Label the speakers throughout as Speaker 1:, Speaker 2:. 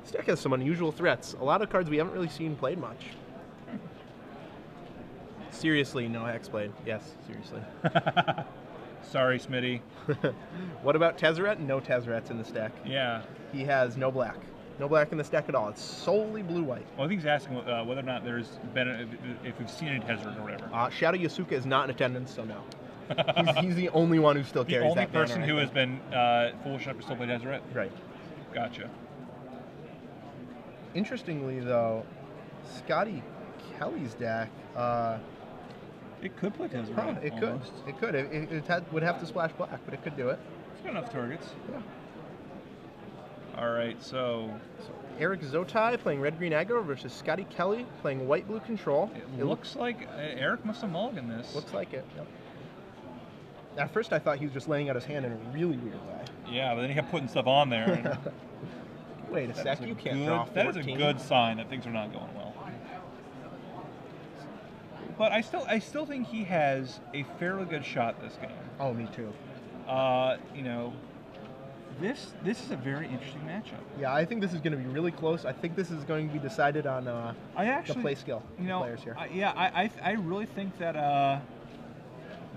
Speaker 1: This deck has some unusual threats. A lot of cards we haven't really seen played much. Seriously, no Hexblade. Yes, seriously.
Speaker 2: Sorry, Smitty.
Speaker 1: What about Tezzeret? No Tezzerets in this deck.
Speaker 2: Yeah.
Speaker 1: He has no black. No black in this deck at all. It's solely blue-white.
Speaker 2: Well, I think he's asking whether or not there's been if we've seen any Tezzeret or whatever.
Speaker 1: Shadow Yasuka is not in attendance, so no. he's the only one who still carries that banner.
Speaker 2: The only person who has been foolish enough to still play Tezzeret?
Speaker 1: Right.
Speaker 2: Gotcha.
Speaker 1: Interestingly, though, Scotty Kelley's deck...
Speaker 2: it could play Tezzeret.
Speaker 1: Huh, it
Speaker 2: almost.
Speaker 1: could. It could. It would have to splash black, but it could do it.
Speaker 2: It's got enough targets.
Speaker 1: Yeah.
Speaker 2: All right, so
Speaker 1: Eric Zotigh playing red-green aggro versus Scotty Kelley playing white-blue control.
Speaker 2: It looks like Eric must have mulliganed this.
Speaker 1: Looks like it. Yep. At first, I thought he was just laying out his hand in a really weird way.
Speaker 2: Yeah, but then he kept putting stuff on there. And
Speaker 1: wait a sec, you can't draw 14.
Speaker 2: That is a good sign that things are not going well. But I still think he has a fairly good shot this game.
Speaker 1: Oh, me too.
Speaker 2: You know, this is a very interesting matchup.
Speaker 1: Yeah, I think this is going to be really close. I think this is going to be decided on the play skill of the players here.
Speaker 2: I really think that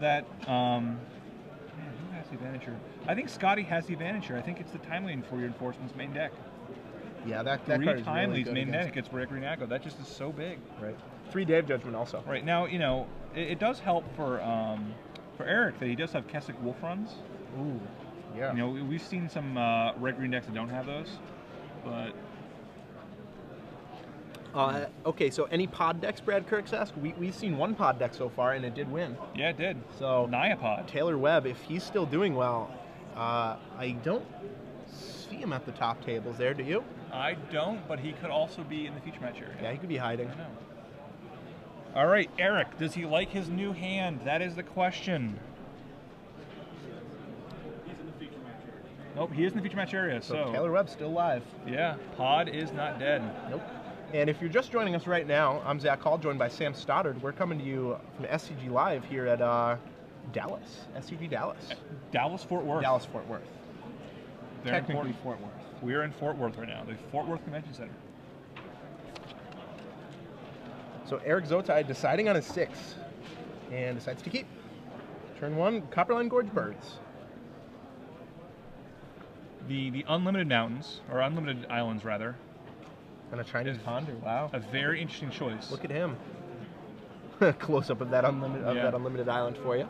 Speaker 2: man, who has the advantage here? I think Scotty has the advantage here. I think it's the time lane for Reinforcement's main deck.
Speaker 1: Yeah, that card is really good.
Speaker 2: 3 time leads main deck against red-green aggro. That just is so big.
Speaker 1: Right. 3 Dave Judgment also.
Speaker 2: Right now, you know, it does help for Eric that he does have Kessick Wolf runs.
Speaker 1: Ooh, yeah.
Speaker 2: You know, we've seen some red-green decks that don't have those, but.
Speaker 1: Okay, so any pod decks, Brad Kirk's asked? We've seen one pod deck so far, and it did win.
Speaker 2: Yeah, it did.
Speaker 1: So
Speaker 2: Nyapod.
Speaker 1: Taylor Webb, if he's still doing well, I don't see him at the top tables there. Do you?
Speaker 2: I don't, but he could also be in the feature match area.
Speaker 1: Yeah, he could be hiding.
Speaker 2: I know. All right, Eric, does he like his new hand? That is the question.
Speaker 3: He's in the feature match area.
Speaker 2: Nope, he is in the feature match area.
Speaker 1: So Taylor Webb's still live.
Speaker 2: Yeah, pod is not dead.
Speaker 1: Nope. And if you're just joining us right now, I'm Zach Hall, joined by Sam Stoddard. We're coming to you from SCG Live here at Dallas, SCG Dallas.
Speaker 2: Dallas-Fort Worth.
Speaker 1: Dallas-Fort Worth.
Speaker 2: Very
Speaker 1: Technically
Speaker 2: important.
Speaker 1: Fort Worth.
Speaker 2: We are in Fort Worth right now, the Fort Worth Convention Center.
Speaker 1: So Eric Zotigh deciding on his 6 and decides to keep. Turn 1, Copperline Gorge Birds.
Speaker 2: The Unlimited Mountains, or Unlimited Islands rather.
Speaker 1: And a Chinese Ponder, wow.
Speaker 2: A very interesting choice.
Speaker 1: Look at him. Close up of that unlimited island for you.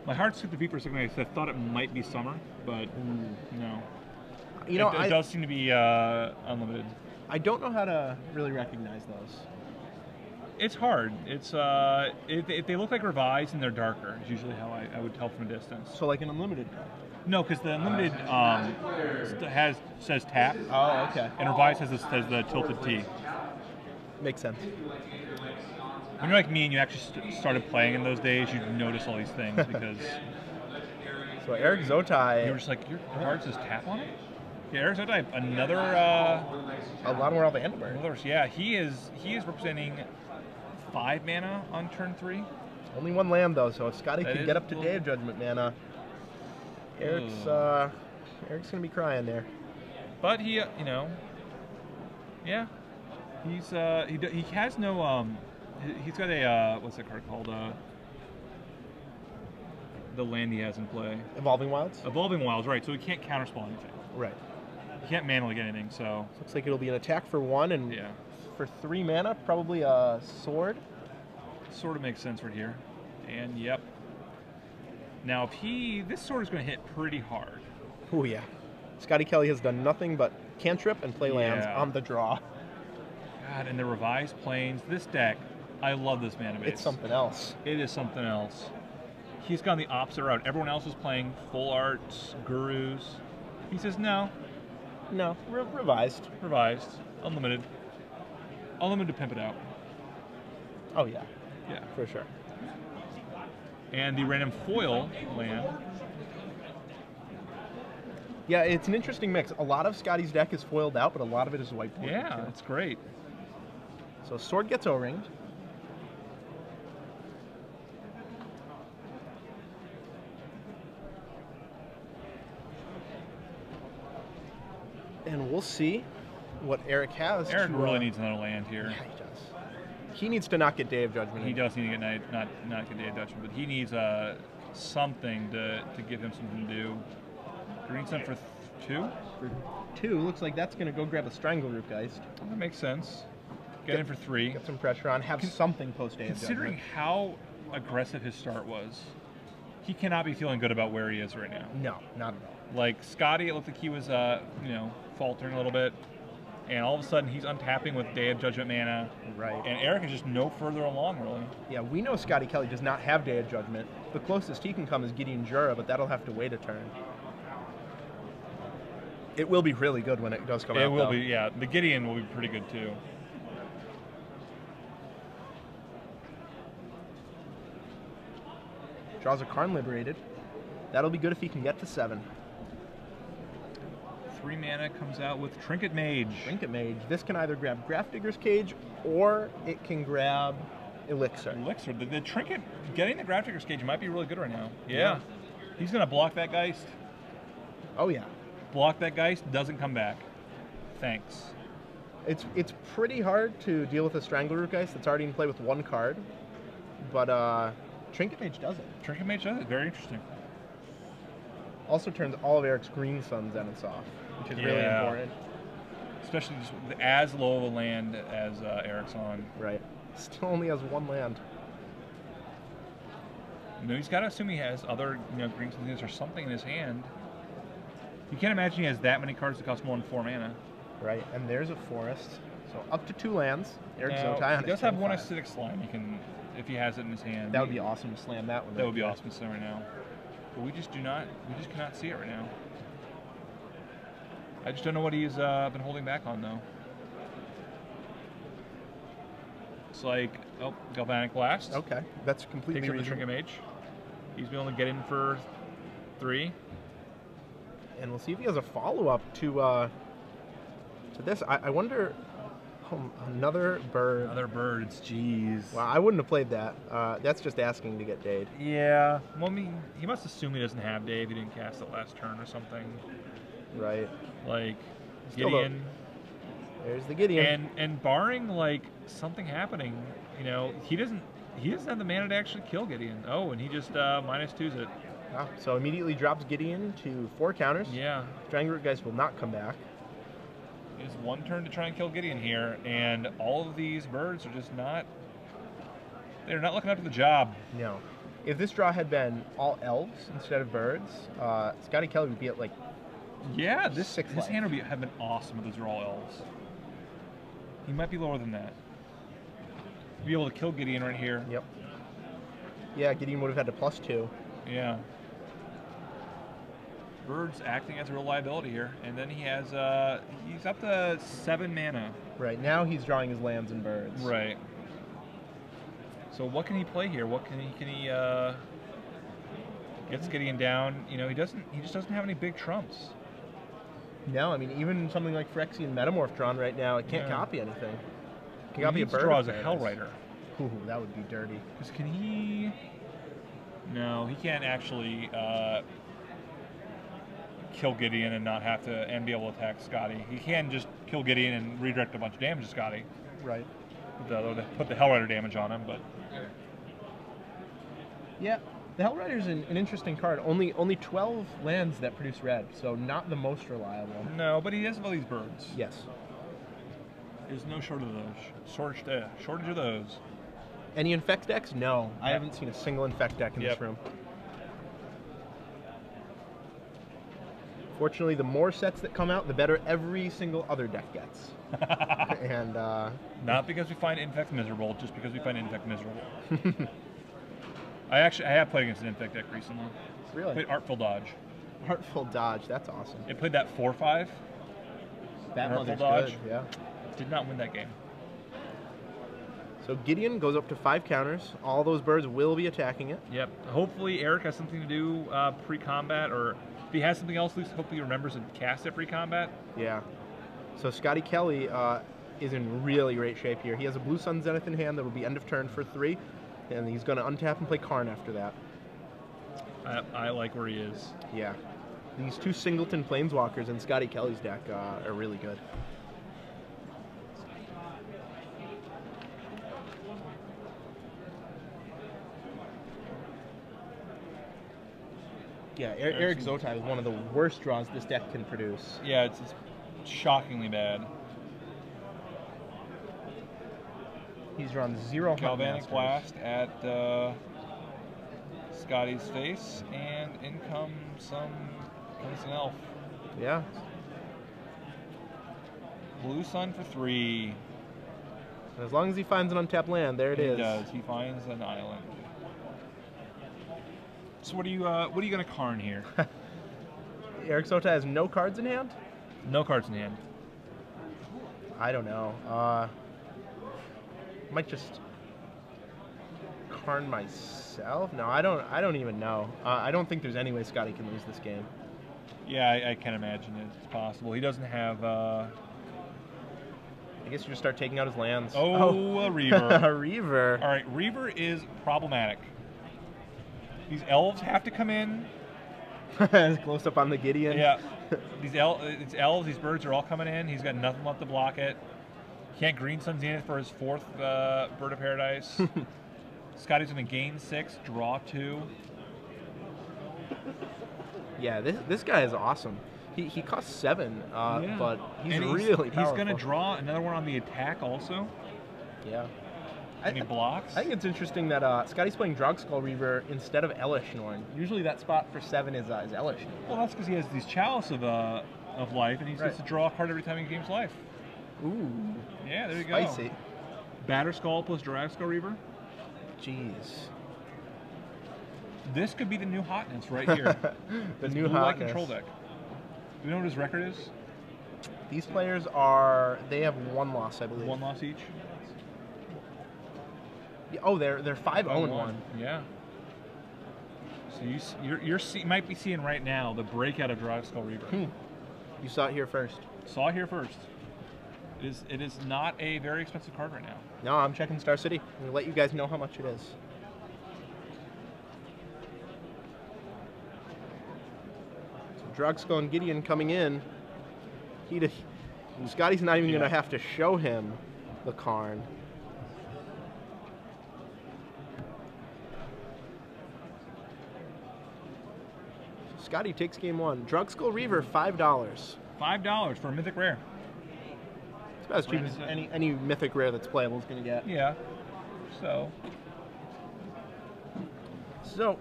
Speaker 2: My heart skipped a beat for a second. I thought it might be summer, but no.
Speaker 1: You know,
Speaker 2: it does seem to be unlimited.
Speaker 1: I don't know how to really recognize those.
Speaker 2: It's hard. It's if they look like revised and they're darker, is usually how I would tell from a distance.
Speaker 1: So like an unlimited card.
Speaker 2: No, because the unlimited says tap.
Speaker 1: Oh, okay.
Speaker 2: And revised has the tilted T.
Speaker 1: Makes sense.
Speaker 2: When you're like me and you actually started playing in those days, you'd notice all these things because.
Speaker 1: So Eric Zotigh.
Speaker 2: You were just like, your card says tap on it? Yeah, Eric Zotigh, another.
Speaker 1: A lot more Vandenberg.
Speaker 2: Yeah, he is representing 5 mana on turn 3.
Speaker 1: Only 1 land though, so if Scotty could get up to Dave Judgment mana, Eric's gonna be crying there.
Speaker 2: But he, you know, yeah, he's he has no he's got a what's that card called? The land he has in play.
Speaker 1: Evolving Wilds.
Speaker 2: Evolving Wilds, right? So he can't counterspell anything.
Speaker 1: Right.
Speaker 2: He can't manually get anything. So
Speaker 1: looks like it'll be an attack for 1 and
Speaker 2: yeah.
Speaker 1: For 3 mana, probably a sword.
Speaker 2: Sort of makes sense right here. And yep. Now if this sword is going to hit pretty hard.
Speaker 1: Oh yeah. Scotty Kelley has done nothing but cantrip and play lands on the draw.
Speaker 2: God, and the revised planes. This deck, I love this mana base.
Speaker 1: It's something else.
Speaker 2: It is something else. He's gone the opposite route. Everyone else is playing full arts, gurus. He says no.
Speaker 1: No, revised.
Speaker 2: Revised. Unlimited. Unlimited to pimp it out.
Speaker 1: Oh yeah.
Speaker 2: Yeah.
Speaker 1: For sure.
Speaker 2: And the random foil land.
Speaker 1: Yeah, it's an interesting mix. A lot of Scotty's deck is foiled out, but a lot of it is white.
Speaker 2: Yeah, it's great.
Speaker 1: So sword gets O-ringed. And we'll see what Eric has.
Speaker 2: Eric
Speaker 1: to,
Speaker 2: really needs another land here.
Speaker 1: Yeah, he does. He needs to not get Day of Judgment.
Speaker 2: He does need to get not get Day of Judgment, but he needs something to give him something to do. Green sun for 2?
Speaker 1: For 2, looks like that's going to go grab a Strangleroot Geist.
Speaker 2: That makes sense. Get in for 3.
Speaker 1: Get some pressure on, have something post Day of Judgment.
Speaker 2: Considering how aggressive his start was, he cannot be feeling good about where he is right now.
Speaker 1: No, not at all.
Speaker 2: Like Scotty, it looked like he was, faltering a little bit, and all of a sudden he's untapping with Day of Judgment mana.
Speaker 1: Right.
Speaker 2: And Eric is just no further along, really.
Speaker 1: Yeah, we know Scotty Kelley does not have Day of Judgment. The closest he can come is Gideon Jura, but that'll have to wait a turn. It will be really good when it does come out.
Speaker 2: It will
Speaker 1: though.
Speaker 2: be, yeah. The Gideon will be pretty good too.
Speaker 1: Draws a Karn Liberated. That'll be good if he can get to 7.
Speaker 2: 3 mana comes out with Trinket Mage.
Speaker 1: Trinket Mage. This can either grab Grafdigger's Cage or it can grab Elixir.
Speaker 2: Elixir. The Trinket, getting the Grafdigger's Cage might be really good right now. Yeah. He's going to block that Geist.
Speaker 1: Oh, yeah.
Speaker 2: Block that Geist, doesn't come back. Thanks.
Speaker 1: It's pretty hard to deal with a Strangleroot Geist that's already in play with 1 card, but Trinket Mage does it.
Speaker 2: Trinket Mage does it. Very interesting.
Speaker 1: Also turns all of Eric's green sun zeniths off, which is really important.
Speaker 2: Especially just with as low of a land as Eric's on.
Speaker 1: Right. Still only has 1 land.
Speaker 2: He's got to assume he has other green suns or something in his hand. You can't imagine he has that many cards that cost more than 4 mana.
Speaker 1: Right, and there's a forest. So up to 2 lands. Eric
Speaker 2: Now,
Speaker 1: Zotigh on
Speaker 2: he does
Speaker 1: his
Speaker 2: have 1
Speaker 1: 5.
Speaker 2: acidic slime. He can, if he has it in his hand.
Speaker 1: That would be awesome to slam that one.
Speaker 2: That would be awesome to slam right now. But we just cannot see it right now. I just don't know what he's been holding back on though. It's like, Galvanic Blast.
Speaker 1: Okay, that's completely
Speaker 2: Takes up the
Speaker 1: reasonable.
Speaker 2: Trinket Mage. He's been able to get in for 3.
Speaker 1: And we'll see if he has a follow-up to this. I wonder. Oh, another bird.
Speaker 2: Other birds, jeez.
Speaker 1: Wow, I wouldn't have played that. That's just asking to get Dade.
Speaker 2: Yeah. Well, I mean, he must assume he doesn't have Dave. He didn't cast it last turn or something.
Speaker 1: Right.
Speaker 2: Like
Speaker 1: Still
Speaker 2: Gideon.
Speaker 1: There's the Gideon.
Speaker 2: And barring like something happening, he doesn't have the mana to actually kill Gideon. Oh, and he just -2s it.
Speaker 1: Ah, so immediately drops Gideon to 4 counters.
Speaker 2: Yeah.
Speaker 1: Strangleroot Geist will not come back.
Speaker 2: It is 1 turn to try and kill Gideon here, and all of these birds are just they're not looking up to the job.
Speaker 1: No. If this draw had been all elves instead of birds, Scotty Kelley would be at like
Speaker 2: Yeah,
Speaker 1: this 6
Speaker 2: his hand would have been awesome if those are all elves. He might be lower than that. Be able to kill Gideon right here.
Speaker 1: Yep. Yeah, Gideon would have had to +2.
Speaker 2: Yeah. Bird's acting as a real liability here, and then he has he's up to 7 mana.
Speaker 1: Right, now he's drawing his lands and birds.
Speaker 2: Right. So what can he play here? What can he gets Gideon down? He just doesn't have any big trumps.
Speaker 1: No, I mean even something like Phyrexian Metamorph drawn right now, it can't copy anything. It can copy a bird.
Speaker 2: Draw
Speaker 1: of
Speaker 2: as a
Speaker 1: paradise.
Speaker 2: Hellrider.
Speaker 1: Ooh, that would be dirty.
Speaker 2: Because can he? No, he can't actually kill Gideon and not have to be able to attack Scotty. He can just kill Gideon and redirect a bunch of damage to Scotty.
Speaker 1: Right.
Speaker 2: Put the Hellrider damage on him, but
Speaker 1: yeah, the Hellrider's an interesting card. Only 12 lands that produce red, so not the most reliable.
Speaker 2: no, but he has all these birds.
Speaker 1: Yes.
Speaker 2: There's no shortage of those. Shortage of those.
Speaker 1: Any Infect decks? No. I haven't seen a single Infect deck in this room. Fortunately, the more sets that come out, the better every single other deck gets. And
Speaker 2: not because we find Infect miserable, just because we find Infect miserable. I have played against an Infect deck recently.
Speaker 1: Really?
Speaker 2: Played Artful Dodge.
Speaker 1: Artful Dodge, that's awesome.
Speaker 2: It played that 4/5.
Speaker 1: That
Speaker 2: Artful
Speaker 1: mother's
Speaker 2: Dodge.
Speaker 1: good, yeah.
Speaker 2: Did not win that game.
Speaker 1: So Gideon goes up to 5 counters. All those birds will be attacking it.
Speaker 2: Yep. Hopefully Eric has something to do pre-combat, or if he has something else, at least hopefully he remembers to cast it pre-combat.
Speaker 1: Yeah. So Scotty Kelley is in really great shape here. He has a Blue Sun Zenith in hand that will be end of turn for 3, and he's going to untap and play Karn after that.
Speaker 2: I like where he is.
Speaker 1: Yeah. These two Singleton Planeswalkers in Scotty Kelley's deck are really good. Yeah, Eric Zotigh is one of the worst draws this deck can produce.
Speaker 2: Yeah, it's shockingly bad.
Speaker 1: He's drawn 0
Speaker 2: Galvanic Blast at Scotty's face, and in comes an elf.
Speaker 1: Yeah.
Speaker 2: Blue Sun for 3.
Speaker 1: And as long as he finds an untapped land, there it is.
Speaker 2: He does. He finds an island. So what are you gonna Karn here?
Speaker 1: Eric Zotigh has no cards in hand?
Speaker 2: No cards in hand.
Speaker 1: I don't know. Might just Karn myself? No, I don't even know. I don't think there's any way Scotty can lose this game.
Speaker 2: Yeah, I can imagine it's possible. He doesn't have.
Speaker 1: I guess you just start taking out his lands.
Speaker 2: A Reaver.
Speaker 1: A Reaver.
Speaker 2: All right, Reaver is problematic. These elves have to come in.
Speaker 1: Close up on the Gideon.
Speaker 2: Yeah. These elves, these birds are all coming in. He's got nothing left to block it. Can't Green Sun Zenith for his 4th Bird of Paradise. Scotty's going to gain 6, draw 2.
Speaker 1: Yeah, this guy is awesome. He costs 7,
Speaker 2: yeah.
Speaker 1: but he's
Speaker 2: and
Speaker 1: really powerful.
Speaker 2: He's going to draw another one on the attack also.
Speaker 1: Yeah.
Speaker 2: And he blocks.
Speaker 1: I think it's interesting that Scotty's playing Drogskull Reaver instead of Elesh Norn. Usually that spot for 7 is Elesh Norn.
Speaker 2: Well, that's because he has these Chalice of life, and he gets to draw a card every time he gains life.
Speaker 1: Ooh.
Speaker 2: Yeah, there you go.
Speaker 1: Spicy.
Speaker 2: Batterskull plus Drogskull Reaver.
Speaker 1: Jeez.
Speaker 2: This could be the new hotness right here.
Speaker 1: The
Speaker 2: this
Speaker 1: new
Speaker 2: blue-white
Speaker 1: hotness.
Speaker 2: control deck. Do you know what his record is?
Speaker 1: These players they have 1 loss, I believe.
Speaker 2: 1 loss each.
Speaker 1: Oh, they're 5-0-1.
Speaker 2: Yeah. So you might be seeing right now the breakout of Drogskull Reaver.
Speaker 1: You saw it here first.
Speaker 2: Saw it here first. It is not a very expensive card right now.
Speaker 1: No, I'm checking Star City. I'm going to let you guys know how much it is. So Drogskull and Gideon coming in. Scotty's not even going to have to show him the Karn. Scotty takes game 1. Drogskull Reaver, $5.
Speaker 2: $5 for a Mythic Rare.
Speaker 1: It's about as cheap as any Mythic Rare that's playable is going to get.
Speaker 2: Yeah. So,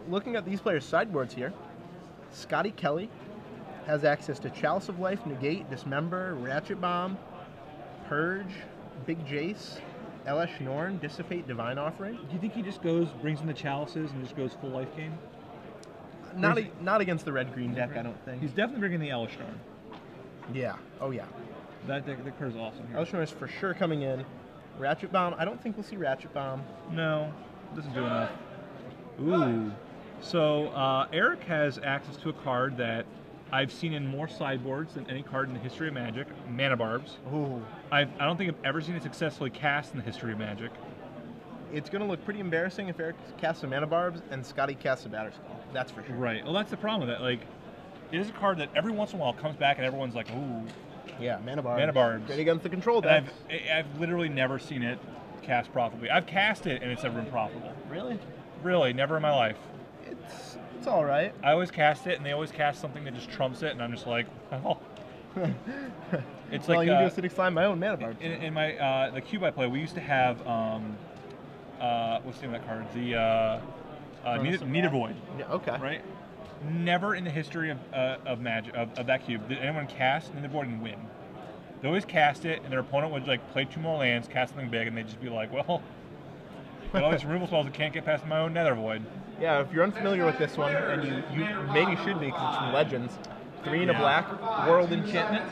Speaker 1: looking at these players' sideboards here, Scotty Kelley has access to Chalice of Life, Negate, Dismember, Ratchet Bomb, Purge, Big Jace, Elesh Norn, Dissipate, Divine Offering.
Speaker 2: do you think he just brings in the Chalices and just goes full life game?
Speaker 1: Not against the red-green deck, I don't think.
Speaker 2: He's definitely bringing the Elesh Norn.
Speaker 1: Yeah. Oh, yeah.
Speaker 2: That card is awesome here.
Speaker 1: Elesh Norn is for sure coming in. Ratchet Bomb, I don't think we'll see Ratchet Bomb.
Speaker 2: No, doesn't do enough. Ooh. So Eric has access to a card that I've seen in more sideboards than any card in the history of Magic, Mana Barbs.
Speaker 1: Ooh.
Speaker 2: I don't think I've ever seen it successfully cast in the history of Magic.
Speaker 1: It's going to look pretty embarrassing if Eric casts a Mana Barbs and Scotty casts a Batterskull. That's for sure.
Speaker 2: Right. Well, that's the problem with it. Like, it is a card that every once in a while comes back and everyone's like, ooh.
Speaker 1: Yeah, Mana Barbs.
Speaker 2: Mana Barbs.
Speaker 1: Great against the control
Speaker 2: And
Speaker 1: decks.
Speaker 2: I've literally never seen it cast profitably. I've cast it and it's never been profitable.
Speaker 1: Really?
Speaker 2: Really, never in my life.
Speaker 1: It's all right.
Speaker 2: I always cast it and they always cast something that just trumps it and I'm just like, well. It's
Speaker 1: well,
Speaker 2: like
Speaker 1: you can do a Acidic Slime, my own Mana Barbs.
Speaker 2: In my the cube I play, we used to have what's the name of that card? The Meter Void.
Speaker 1: Yeah, okay.
Speaker 2: Right. Never in the history of Magic of that cube did anyone cast Meter Void and win. They always cast it, and their opponent would like play 2 more lands, cast something big, and they'd just be like, "Well, got all these removal spells that can't get past my own Nether Void."
Speaker 1: Yeah, if you're unfamiliar with this one, and you maybe should be because it's from Legends, 3 and a black, World Enchantment.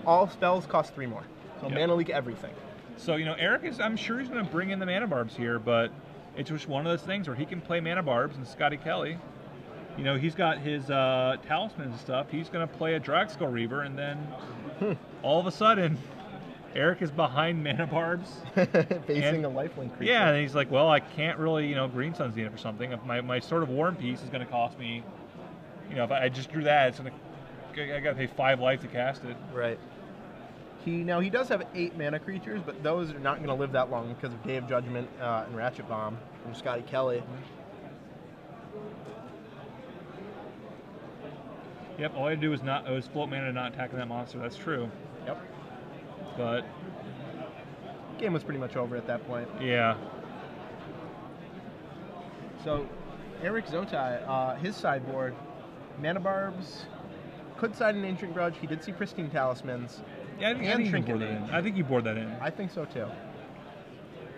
Speaker 1: All spells cost 3 more. So Mana Leak everything.
Speaker 2: So, Eric I'm sure he's going to bring in the Mana Barbs here, but it's just one of those things where he can play Mana Barbs, and Scotty Kelley, he's got his talismans and stuff. He's going to play a Drogskull Reaver, and then all of a sudden, Eric is behind Mana Barbs.
Speaker 1: Facing a lifelink creature.
Speaker 2: Yeah, and he's like, well, I can't really, Green Sun Zenith or something. If my Sword of War and Peace is going to cost me You know, if I just drew that, I got to pay 5 life to cast it.
Speaker 1: Right. He does have 8 mana creatures, but those are not going to live that long because of Day of Judgment and Ratchet Bomb from Scotty Kelley.
Speaker 2: Yep, all I had to do was float mana and not attacking that monster. That's true.
Speaker 1: Yep.
Speaker 2: But
Speaker 1: Game was pretty much over at that point.
Speaker 2: yeah.
Speaker 1: So, Eric Zotigh, his sideboard, Mana Barbs, could side an Ancient Grudge. He did see Pristine Talismans.
Speaker 2: Yeah, I think you
Speaker 1: Trinket
Speaker 2: board that in. I think you board that in.
Speaker 1: I think so too.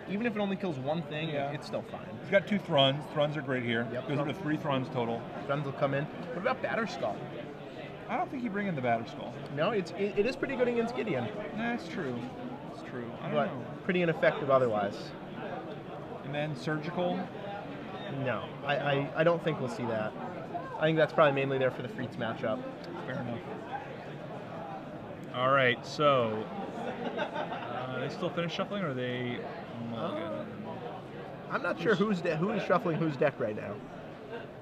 Speaker 1: Even if it only kills one thing,
Speaker 2: Yeah.
Speaker 1: it's still fine.
Speaker 2: He's got 2 Thruns. Thruns are great here.
Speaker 1: Yep.
Speaker 2: Goes up to 3 Thruns total.
Speaker 1: Guns will come in. What about Batterskull?
Speaker 2: I don't think you bring in the Batterskull.
Speaker 1: No, it is pretty good against Gideon,
Speaker 2: That's true. It's true. I don't
Speaker 1: but
Speaker 2: know.
Speaker 1: pretty ineffective otherwise.
Speaker 2: And then Surgical.
Speaker 1: No, I don't think we'll see that. I think that's probably mainly there for the Freets matchup.
Speaker 2: Fair enough. All right, so they still finish shuffling, or are they?
Speaker 1: I'm not sure who is shuffling whose deck right now.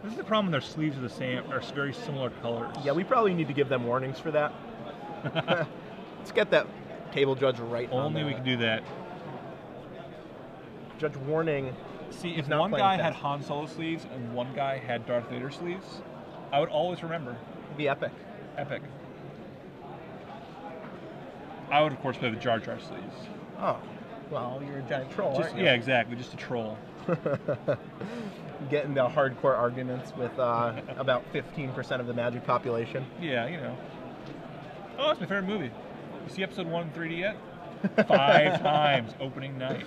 Speaker 2: This is the problem. Their sleeves are the same, are very similar colors.
Speaker 1: Yeah, we probably need to give them warnings for that. Let's get that table judge right.
Speaker 2: Only we can do that.
Speaker 1: Judge warning.
Speaker 2: See, if
Speaker 1: not
Speaker 2: one
Speaker 1: playing
Speaker 2: guy had
Speaker 1: fast.
Speaker 2: Han Solo sleeves and one guy had Darth Vader sleeves, I would always remember.
Speaker 1: It'd be epic.
Speaker 2: Epic. I would, of course, play the Jar Jar sleeves.
Speaker 1: Oh, well, you're a giant troll,
Speaker 2: Just,
Speaker 1: aren't you?
Speaker 2: yeah, exactly. Just a troll.
Speaker 1: Get into hardcore arguments with about 15% of the Magic population.
Speaker 2: Yeah, you know. Oh, it's my favorite movie. You see episode 1 in 3D yet? 5 times opening night.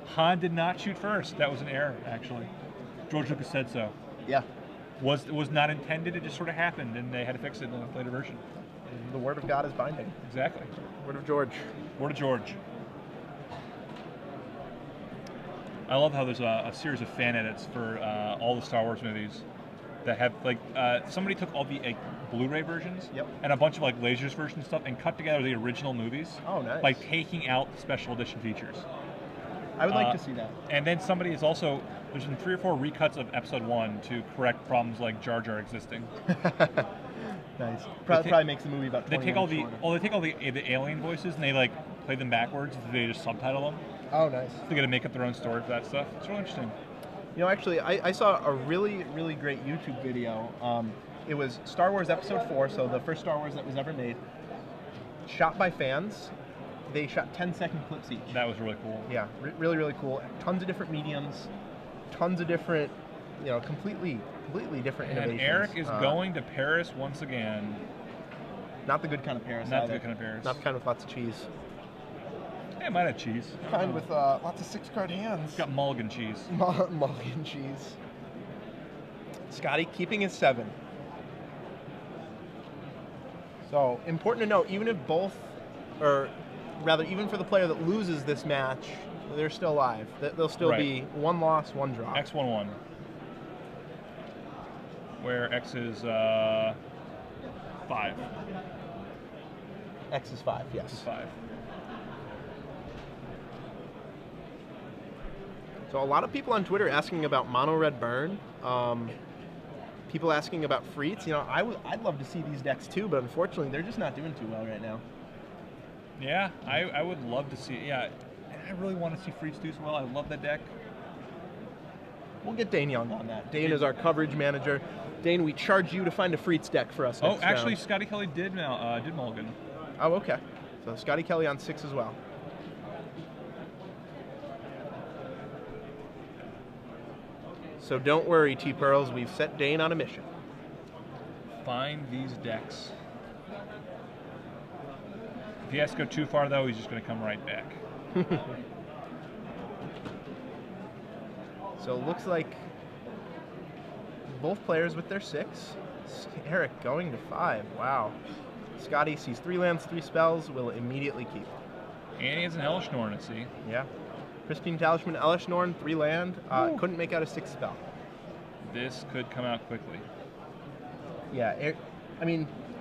Speaker 2: Han did not shoot first. That was an error, actually. George Lucas said so.
Speaker 1: Yeah,
Speaker 2: Was not intended. It just sort of happened, and they had to fix it in a later version.
Speaker 1: the word of God is binding.
Speaker 2: Exactly.
Speaker 1: Word of George.
Speaker 2: Word of George. I love how there's a series of fan edits for all the Star Wars movies that have, like, somebody took all the Blu-ray versions
Speaker 1: Yep.
Speaker 2: and a bunch of, like, Lasers version stuff and cut together the original movies
Speaker 1: Oh, nice.
Speaker 2: by taking out the special edition features.
Speaker 1: I would like to see that.
Speaker 2: And then somebody is also, there's been 3 or 4 recuts of episode 1 to correct problems like Jar Jar existing.
Speaker 1: Nice. Probably makes the movie about 20
Speaker 2: They take all
Speaker 1: minutes
Speaker 2: the
Speaker 1: shorter.
Speaker 2: they take all the alien voices and they, like, play them backwards. They just subtitle them.
Speaker 1: Oh, nice.
Speaker 2: They got to make up their own story for that stuff. It's really interesting.
Speaker 1: You know, actually, I saw a really, really great YouTube video. It was Star Wars Episode 4, so the first Star Wars that was ever made, shot by fans. They shot 10-second clips each.
Speaker 2: That was really cool.
Speaker 1: Yeah, really, really cool. Tons of different mediums, tons of different, completely different
Speaker 2: And
Speaker 1: innovations.
Speaker 2: Eric is going to Paris once again.
Speaker 1: Not the good kind of Paris.
Speaker 2: Not
Speaker 1: either.
Speaker 2: the good kind of Paris.
Speaker 1: Not the kind with lots of cheese.
Speaker 2: Yeah, it might have cheese.
Speaker 1: Kind with lots of 6-card hands.
Speaker 2: It's got mulligan cheese.
Speaker 1: Mulligan cheese. Scotty keeping his 7. So, important to note, even if both, or rather, even for the player that loses this match, they're still alive. They'll still
Speaker 2: Right.
Speaker 1: be 1 loss, 1 draw.
Speaker 2: X11. Where X is 5.
Speaker 1: X is 5,
Speaker 2: X is
Speaker 1: yes.
Speaker 2: 5.
Speaker 1: So a lot of people on Twitter asking about Mono Red Burn. People asking about Freets. I'd love to see these decks too, but unfortunately they're just not doing too well right now.
Speaker 2: Yeah, I would love to see. Yeah, I really want to see Freets do so well. I love that deck.
Speaker 1: We'll get Dane Young on that. Dane is our coverage manager. Dane, we charge you to find a Freets deck for us next
Speaker 2: Actually,
Speaker 1: round.
Speaker 2: Scotty Kelley did mulligan.
Speaker 1: Oh, okay. So Scotty Kelley on 6 as well. So don't worry, T-Pearls. We've set Dane on a mission.
Speaker 2: Find these decks. If he has to go too far, though, he's just going to come right back.
Speaker 1: So it looks like both players with their 6. Eric going to 5. Wow. Scotty sees 3 lands, 3 spells, will immediately keep.
Speaker 2: And he has an Hellish Norn at sea.
Speaker 1: Yeah. Pristine Talisman, Elish Norn, 3 land. Couldn't make out a 6th spell.
Speaker 2: This could come out quickly.
Speaker 1: Yeah,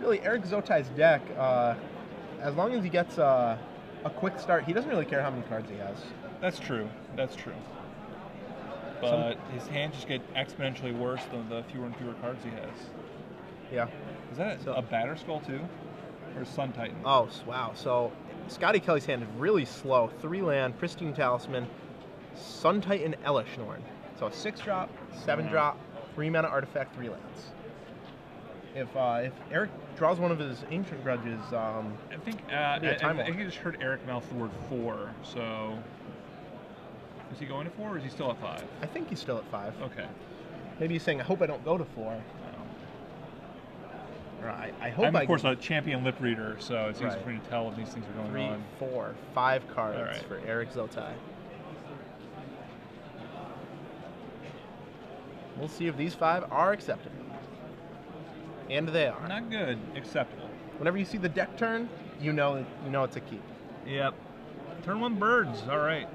Speaker 1: really, Eric Zotigh's deck, as long as he gets a quick start, he doesn't really care how many cards he has.
Speaker 2: That's true. That's true. But his hands just get exponentially worse the fewer and fewer cards he has.
Speaker 1: Yeah.
Speaker 2: Is that a Batter Skull too? Or Sun Titan?
Speaker 1: Oh, wow. So Scotty Kelley's hand is really slow. 3-land, Pristine Talisman, Sun Titan Elishnorn. So a 6-drop, 7-drop, 3-mana artifact, 3 lands. If Eric draws one of his Ancient Grudges,
Speaker 2: I think I just heard Eric mouth the word 4. So is he going to 4 or is he still at 5?
Speaker 1: I think he's still at 5.
Speaker 2: Okay.
Speaker 1: Maybe he's saying, I hope I don't go to 4. Or I hope
Speaker 2: I'm, of course, a champion lip reader, so it's easy for me to tell if these things are going
Speaker 1: 3,
Speaker 2: on.
Speaker 1: 4, 5 cards for Eric Zotigh. We'll see if these 5 are acceptable. And they are.
Speaker 2: Not good. Acceptable.
Speaker 1: Whenever you see the deck turn, you know it's a keep.
Speaker 2: Yep. Turn 1 birds. All right.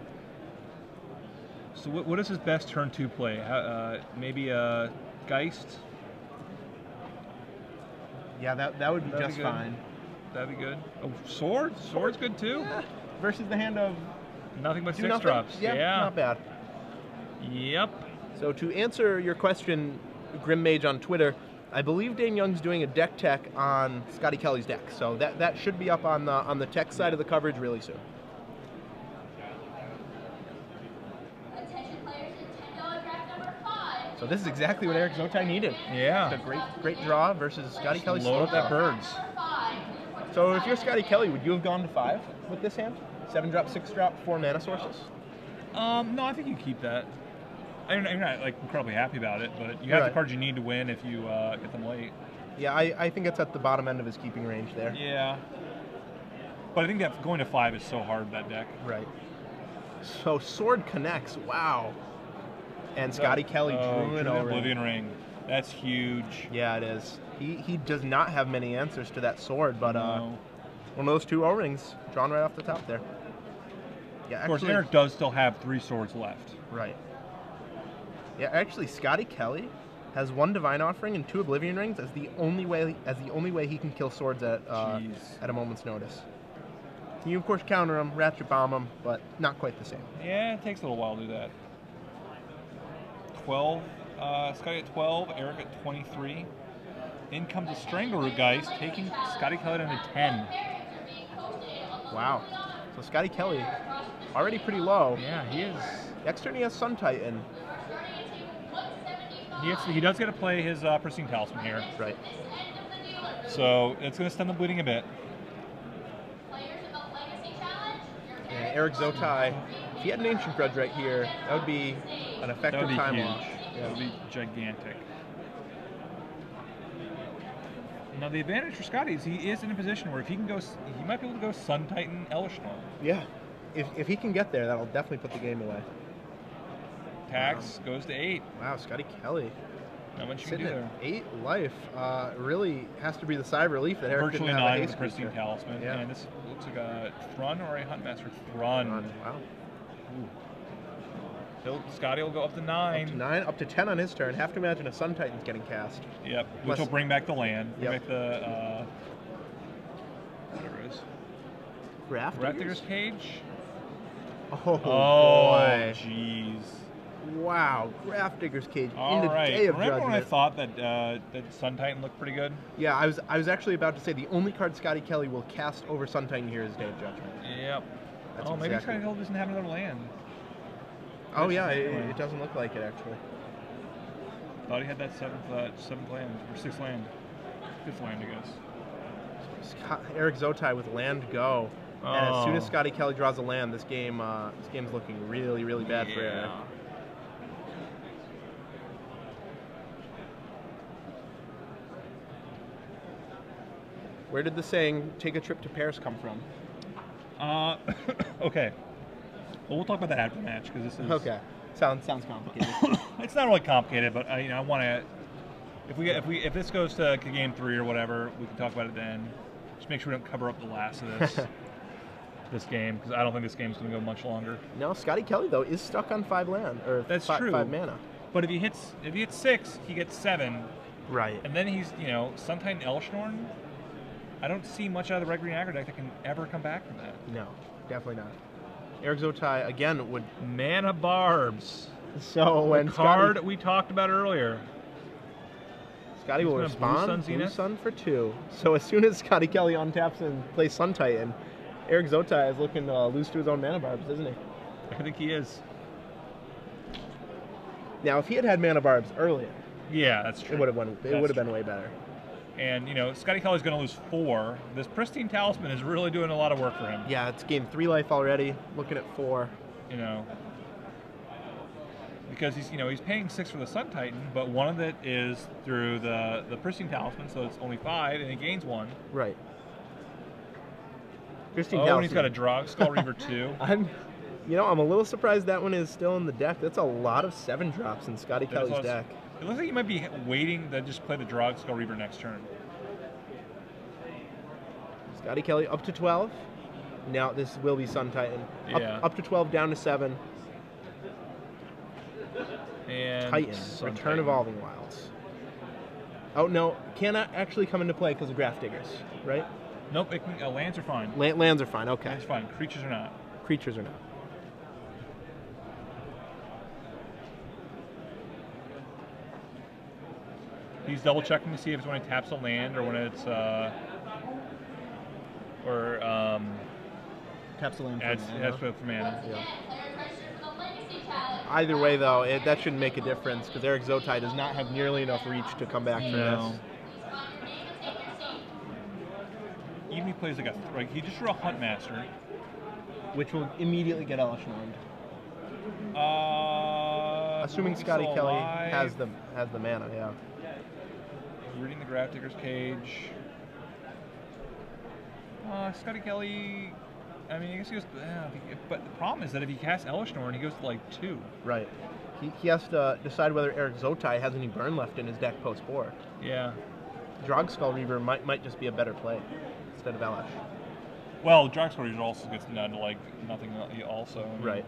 Speaker 2: So what is his best turn 2 play? Maybe a Geist?
Speaker 1: Yeah, that would be just fine.
Speaker 2: That'd be good. Oh, Sword? Sword's good too.
Speaker 1: Yeah. Versus the hand of
Speaker 2: nothing but 6 drops.
Speaker 1: Yeah, not bad.
Speaker 2: Yep.
Speaker 1: So to answer your question, Grim Mage on Twitter, I believe Dane Young's doing a deck tech on Scotty Kelley's deck. So that should be up on the tech side of the coverage really soon. So this is exactly what Eric Zotigh needed.
Speaker 2: Yeah.
Speaker 1: Just a great draw versus Scotty Kelley's
Speaker 2: load up that birds.
Speaker 1: So if you're Scotty Kelley, would you have gone to 5 with this hand? 7-drop, 6-drop, 4 mana sources?
Speaker 2: No, I think you keep that. You're not like incredibly happy about it, but you have the cards you need to win if you get them late.
Speaker 1: Yeah, I think it's at the bottom end of his keeping range there.
Speaker 2: Yeah. But I think that going to 5 is so hard, that deck.
Speaker 1: Right. So Sword connects. Wow. And Scotty Kelley drew it over.
Speaker 2: Oblivion Ring. That's huge.
Speaker 1: Yeah, it is. He does not have many answers to that sword, but one of those 2 O-rings drawn right off the top there. Yeah,
Speaker 2: of course, Eric does still have 3 swords left.
Speaker 1: Right. Yeah, actually, Scotty Kelley has 1 Divine Offering and 2 Oblivion Rings as the only way he can kill swords at a moment's notice. You of course counter them, ratchet bomb them, but not quite the same.
Speaker 2: Yeah, it takes a little while to do that. 12, Scotty at 12, Eric at 23. In comes a Strangleroot Geist, taking Scotty Kelley down to 10.
Speaker 1: Wow. So Scotty Kelley, already pretty low.
Speaker 2: Yeah, he is.
Speaker 1: Next turn he has Sun Titan.
Speaker 2: He does get to play his Pristine Talisman here.
Speaker 1: Right.
Speaker 2: So it's going to stem the bleeding a bit.
Speaker 1: And Eric Zotigh, if he had an Ancient Grudge right here, that would be an effective time loss.
Speaker 2: Yeah, that would be gigantic. Now the advantage for Scotty is he is in a position where if he can go, he might be able to go Sun Titan Elishnorn.
Speaker 1: Yeah, if he can get there, that'll definitely put the game away.
Speaker 2: Tax goes to 8.
Speaker 1: Wow, Scotty Kelley.
Speaker 2: Not much you can
Speaker 1: Sitting
Speaker 2: do there.
Speaker 1: at 8 life really has to be the sigh of relief that Eric
Speaker 2: Virtually
Speaker 1: didn't have
Speaker 2: 9
Speaker 1: a
Speaker 2: with
Speaker 1: haste
Speaker 2: the Pristine
Speaker 1: creature.
Speaker 2: Talisman.
Speaker 1: Yeah.
Speaker 2: And this looks like a Thrun or a Huntmaster Thrun.
Speaker 1: Wow.
Speaker 2: Scotty will go up to 9.
Speaker 1: Up to 9, up to 10 on his turn. Have to imagine a Sun Titan's getting cast.
Speaker 2: Yep, which will bring back the land. Bring
Speaker 1: Yep.
Speaker 2: back the, whatever it is.
Speaker 1: Grafdigger's
Speaker 2: Cage?
Speaker 1: Oh, boy.
Speaker 2: Jeez.
Speaker 1: Wow, Grafdigger's Cage
Speaker 2: All
Speaker 1: in the
Speaker 2: right.
Speaker 1: Day of
Speaker 2: Remember
Speaker 1: Judgment.
Speaker 2: when I thought that Sun Titan looked pretty good?
Speaker 1: Yeah, I was actually about to say the only card Scotty Kelley will cast over Sun Titan here is Day of Judgment.
Speaker 2: Yep.
Speaker 1: That's
Speaker 2: maybe
Speaker 1: exactly.
Speaker 2: Scotty Kelley doesn't have another land.
Speaker 1: Oh yeah, it doesn't look like it actually.
Speaker 2: Thought he had that seventh land or 6th land, 5th land, I guess.
Speaker 1: Eric Zotigh with land go, and as soon as Scotty Kelley draws a land, this game's looking really, really bad for Eric. Where did the saying "take a trip to Paris" come from?
Speaker 2: Okay. Well, we'll talk about that after the match because this is
Speaker 1: okay. Sounds complicated.
Speaker 2: It's not really complicated, but I want to. If this goes to game 3 or whatever, we can talk about it then. Just make sure we don't cover up the last of this game because I don't think this game's going to go much longer.
Speaker 1: No, Scotty Kelley though is stuck on 5 land or
Speaker 2: That's
Speaker 1: 5
Speaker 2: true.
Speaker 1: 5 mana.
Speaker 2: But if he hits 6, he gets 7.
Speaker 1: Right.
Speaker 2: And then he's Sun Titan Elishnorn. I don't see much out of the red green aggro deck that can ever come back from that.
Speaker 1: No, definitely not. Eric Zotigh again would
Speaker 2: Mana Barbs.
Speaker 1: so when
Speaker 2: the card we talked about earlier.
Speaker 1: Scotty
Speaker 2: He's
Speaker 1: will
Speaker 2: gonna Blue
Speaker 1: respond.
Speaker 2: Sun
Speaker 1: Blue
Speaker 2: Zenith.
Speaker 1: Sun for 2. So as soon as Scotty Kelley untaps and plays Sun Titan, Eric Zotigh is looking to lose to his own mana barbs, isn't he?
Speaker 2: I think he is.
Speaker 1: Now, if he had had mana barbs earlier,
Speaker 2: Yeah, that's true.
Speaker 1: it would have been way better.
Speaker 2: And, you know, Scotty Kelley's going to lose 4. This Pristine Talisman is really doing a lot of work for him.
Speaker 1: Yeah, it's gained 3 life already. Looking at 4.
Speaker 2: You know, because he's paying 6 for the Sun Titan, but one of it is through the Pristine Talisman, so it's only 5, and he gains 1.
Speaker 1: Right. Pristine
Speaker 2: And he's
Speaker 1: Talisman.
Speaker 2: got a Drog Skull Reaver 2.
Speaker 1: I'm a little surprised that one is still in the deck. That's a lot of 7 drops in Scotty Kelley's deck.
Speaker 2: It looks like he might be waiting to just play the Drog Skull Reaver next turn.
Speaker 1: Scotty Kelley up to 12. Now this will be Sun Titan.
Speaker 2: Yeah.
Speaker 1: Up to 12, down to 7.
Speaker 2: And
Speaker 1: Titan,
Speaker 2: Sun
Speaker 1: Return
Speaker 2: Titan.
Speaker 1: Evolving Wilds. Oh no, cannot actually come into play because of Graph Diggers, right?
Speaker 2: Nope, lands are fine.
Speaker 1: Lands are fine, okay.
Speaker 2: Lands are fine. Creatures are not.
Speaker 1: Creatures are not.
Speaker 2: He's double checking to see if it's when he taps a land or when it's
Speaker 1: Taps the land for
Speaker 2: adds
Speaker 1: mana.
Speaker 2: for mana.
Speaker 1: Yeah. Either way, though, that shouldn't make a difference because Eric Zotigh does not have nearly enough reach to come back from
Speaker 2: No.
Speaker 1: this.
Speaker 2: Even he plays like he just drew a Hunt Master.
Speaker 1: Which will immediately get Elish Normed. Assuming
Speaker 2: he's
Speaker 1: Scotty
Speaker 2: still
Speaker 1: Kelley
Speaker 2: alive.
Speaker 1: has the mana, yeah.
Speaker 2: Reading the Graph Digger's Cage. Scotty Kelley. I mean, I guess he goes. But the problem is that if he casts Elish Norn, he goes to like 2.
Speaker 1: Right. He has to decide whether Eric Zotigh has any burn left in his deck post-4.
Speaker 2: Yeah.
Speaker 1: Drog Skull Reaver might just be a better play instead of Elish.
Speaker 2: Well, Drag Squad also gets down to like nothing. Also. I mean,
Speaker 1: Right.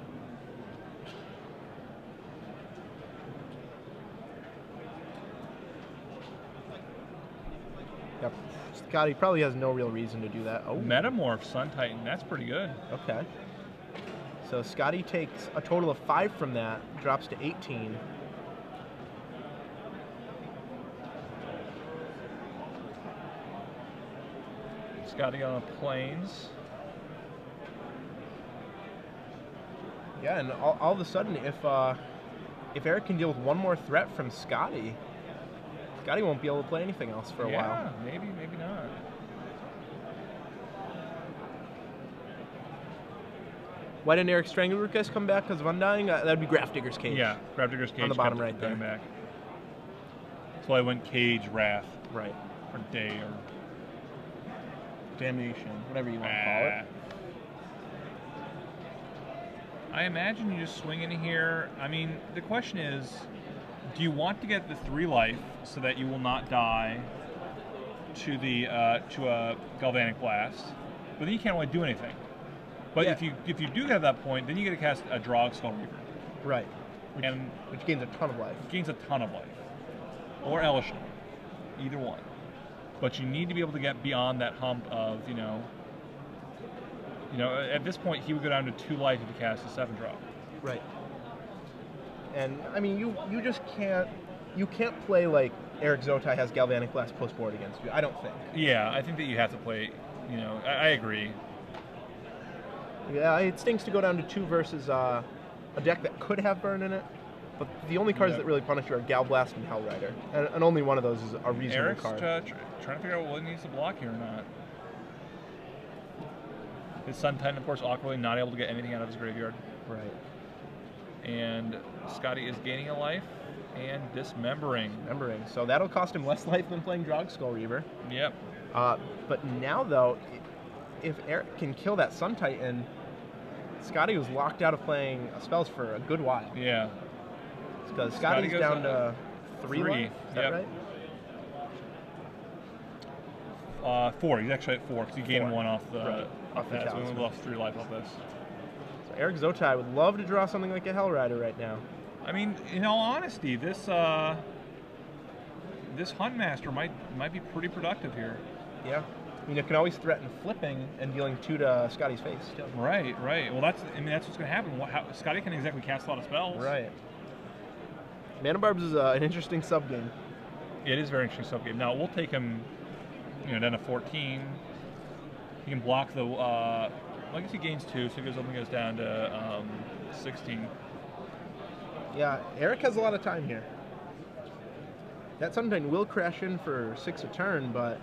Speaker 1: Yep. Scotty probably has no real reason to do that. Oh.
Speaker 2: Metamorph Sun Titan. That's pretty good.
Speaker 1: Okay. So Scotty takes a total of 5 from that, drops to 18.
Speaker 2: Scotty on the plains.
Speaker 1: Yeah, and all of a sudden, if Eric can deal with one more threat from Scotty, Scotty won't be able to play anything else for a while.
Speaker 2: Yeah, maybe not.
Speaker 1: Why didn't Eric Strangleroot come back because of Undying? That'd be Graph Digger's Cage.
Speaker 2: Yeah, Grab Digger's Cage
Speaker 1: On the bottom
Speaker 2: kept
Speaker 1: right there.
Speaker 2: coming back. That's why I went Cage, Wrath,
Speaker 1: Right.
Speaker 2: or Day, or
Speaker 1: Damnation, whatever you want to call it.
Speaker 2: I imagine you just swing in here. I mean, the question is, do you want to get the 3 life so that you will not die to the to a Galvanic Blast? But then you can't really do anything. But
Speaker 1: Yeah.
Speaker 2: if you do get to that point, then you get to cast a Drog Skull Reaver.
Speaker 1: Right.
Speaker 2: And
Speaker 1: Which gains a ton of life.
Speaker 2: gains a ton of life. Or Elish Norn. Either one. But you need to be able to get beyond that hump of, at this point he would go down to 2 life if he cast a 7-drop.
Speaker 1: Right. And I mean, you just can't play like Eric Zotigh has Galvanic Blast post board against you. I don't think.
Speaker 2: Yeah, I think that you have to play. I agree.
Speaker 1: Yeah, it stinks to go down to 2 versus a deck that could have burn in it. But the only cards that really punish you are Gal Blast and Hellrider, and only one of those is a reasonable
Speaker 2: Eric's
Speaker 1: card.
Speaker 2: trying to figure out what he needs to block here or not. His Sun Titan, of course, awkwardly not able to get anything out of his graveyard.
Speaker 1: Right.
Speaker 2: And Scotty is gaining a life and dismembering.
Speaker 1: Remembering. So that'll cost him less life than playing Drog Skull Reaver.
Speaker 2: Yep.
Speaker 1: But now, though, if Eric can kill that Sun Titan, Scotty was locked out of playing spells for a good while.
Speaker 2: Yeah.
Speaker 1: Because
Speaker 2: Scotty
Speaker 1: Scotty's
Speaker 2: goes
Speaker 1: down to 3
Speaker 2: 3,
Speaker 1: life. Is that
Speaker 2: yep.
Speaker 1: right?
Speaker 2: 4. He's actually at 4 because he gained
Speaker 1: 4.
Speaker 2: 1 off the
Speaker 1: Right. Off the
Speaker 2: that, so we
Speaker 1: talisman.
Speaker 2: lost 3 life off this.
Speaker 1: So Eric Zotigh would love to draw something like a Hellrider right now.
Speaker 2: I mean, in all honesty, this Hunt Master might be pretty productive here.
Speaker 1: Yeah. I mean, it can always threaten flipping and dealing 2 to Scotty's face, too.
Speaker 2: Right. Well, that's what's going to happen. Scotty can exactly cast a lot of spells.
Speaker 1: Right. Mana Barbs is an interesting sub-game.
Speaker 2: It is very interesting subgame. Now we'll take him, down to 14. He can block the. I guess he gains 2, so he goes down to 16.
Speaker 1: Yeah, Eric has a lot of time here. That Suntitan will crash in for 6 a turn, but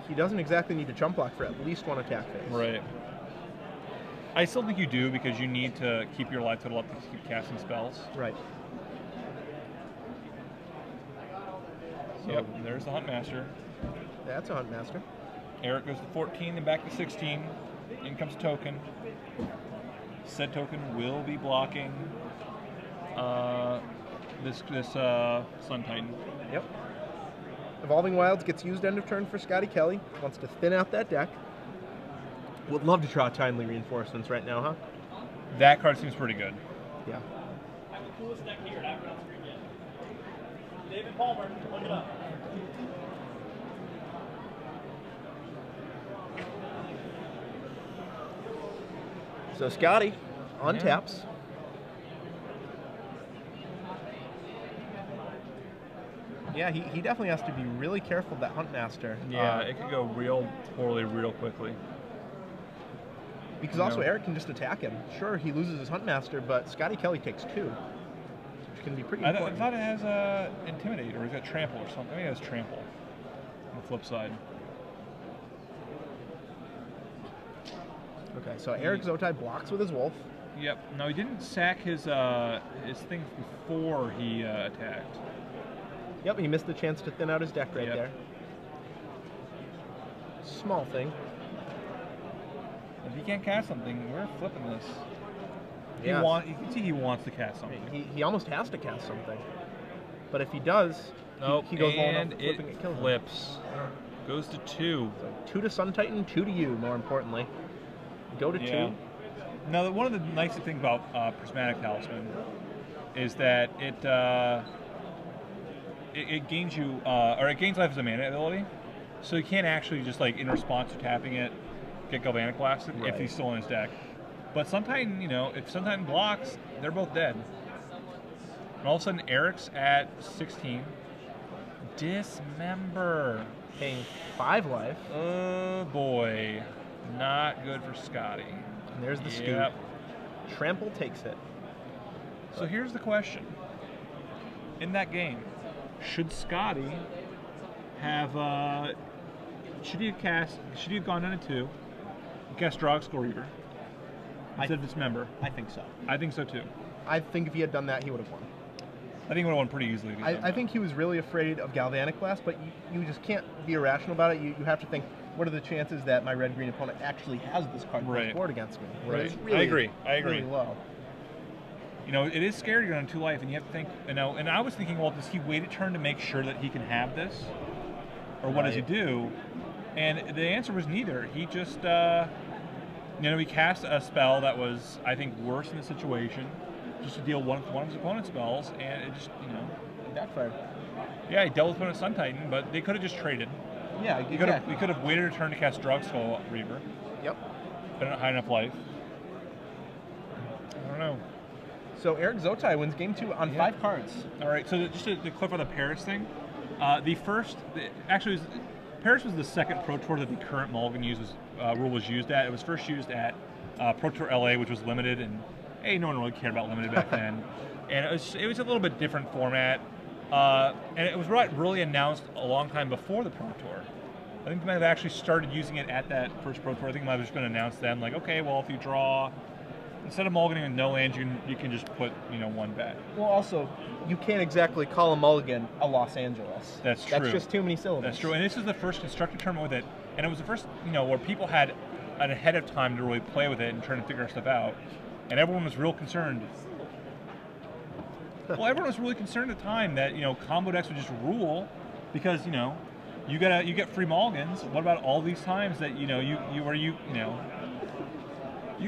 Speaker 1: he doesn't exactly need to jump block for at least 1 attack phase.
Speaker 2: Right. I still think you do because you need to keep your life total up to keep casting spells.
Speaker 1: Right.
Speaker 2: So yep, there's the Huntmaster.
Speaker 1: That's a Huntmaster.
Speaker 2: Eric goes to 14 and back to 16. In comes a token. Said token will be blocking this Suntitan.
Speaker 1: Yep. Evolving Wilds gets used end of turn for Scotty Kelley. Wants to thin out that deck. Would love to draw Timely Reinforcements right now, huh?
Speaker 2: That card seems pretty good.
Speaker 1: Yeah.
Speaker 3: I have the coolest deck here. That runs green yet. David Palmer, look it up.
Speaker 1: So Scotty untaps. Yeah, he definitely has to be really careful of that Huntmaster.
Speaker 2: Yeah, it could go real poorly real quickly.
Speaker 1: Because also Eric can just attack him. Sure, he loses his Huntmaster, but Scotty Kelley takes 2, which can be pretty
Speaker 2: I
Speaker 1: important.
Speaker 2: thought it has Intimidate, or is that Trample or something? Maybe it has Trample on the flip side.
Speaker 1: Okay, so Eric Zotigh blocks with his Wolf.
Speaker 2: Yep. No, he didn't sack his thing before he attacked.
Speaker 1: Yep, he missed the chance to thin out his deck right
Speaker 2: Yep.
Speaker 1: there. Small thing.
Speaker 2: If he can't cast something, we're flipping this.
Speaker 1: Yeah.
Speaker 2: You can see he wants to cast something.
Speaker 1: He almost has to cast something. But if he does,
Speaker 2: Nope.
Speaker 1: he goes long enough
Speaker 2: and
Speaker 1: to flipping it kills him.
Speaker 2: flips. Goes to 2.
Speaker 1: So 2 to Suntitan, 2 to you, more importantly. Go to 2.
Speaker 2: Now, one of the nicest things about Prismatic Talisman is that it gains you, or it gains life as a mana ability, so you can't actually just in response to tapping it, get Galvanic Blasted if he's still in his deck. But Suntitan, if Suntitan blocks, they're both dead. And all of a sudden, Eric's at 16. Dismember.
Speaker 1: Paying 5 life.
Speaker 2: Oh boy, not good for Scotty.
Speaker 1: And there's the
Speaker 2: Yep.
Speaker 1: scoop. Trample takes it.
Speaker 2: So here's the question. In that game, should Scotty have should he have gone down to 2 and cast Drogskol Reaver instead of Dismember?
Speaker 1: I think so.
Speaker 2: I think so too.
Speaker 1: I think if he had done that, he would have won.
Speaker 2: I think he would have won pretty easily.
Speaker 1: I think he was really afraid of Galvanic Blast, but you just can't be irrational about it. You have to think, what are the chances that my red-green opponent actually has this card on his board against me?
Speaker 2: Right.
Speaker 1: It's really,
Speaker 2: I agree.
Speaker 1: Really low.
Speaker 2: It is scary to go on 2 life, and you have to think, and I was thinking, well, does he wait a turn to make sure that he can have this? Or what does he do? And the answer was neither. He just, he cast a spell that was, I think, worse in the situation, just to deal one of his opponent's spells, and it just,
Speaker 1: It backfired.
Speaker 2: Yeah, he dealt with opponent's Suntitan, but they could have just traded.
Speaker 1: Yeah,
Speaker 2: We could have waited a turn to cast Drogskol Reaver.
Speaker 1: Yep.
Speaker 2: Been at high enough life. I don't know.
Speaker 1: So Eric Zotigh wins game 2 on 5 cards.
Speaker 2: All right, so just to clarify the Paris thing, Paris was the second Pro Tour that the current Mulligan rule was used at. It was first used at Pro Tour LA, which was limited, and no one really cared about limited back then. And it was a little bit different format, and it was really announced a long time before the Pro Tour. I think they might have actually started using it at that first Pro Tour. I think it might have just been announced then, okay, well, if you draw, instead of mulliganing with no lands, you can just put 1 bet.
Speaker 1: Well, also, you can't exactly call a mulligan a Los Angeles.
Speaker 2: That's true.
Speaker 1: That's just too many syllables.
Speaker 2: That's true, and this is the first constructed tournament with it, and it was the first, where people had an ahead of time to really play with it and try to figure stuff out, and everyone was real concerned. Well, everyone was really concerned at the time that combo decks would just rule because you get free mulligans. What about all these times that you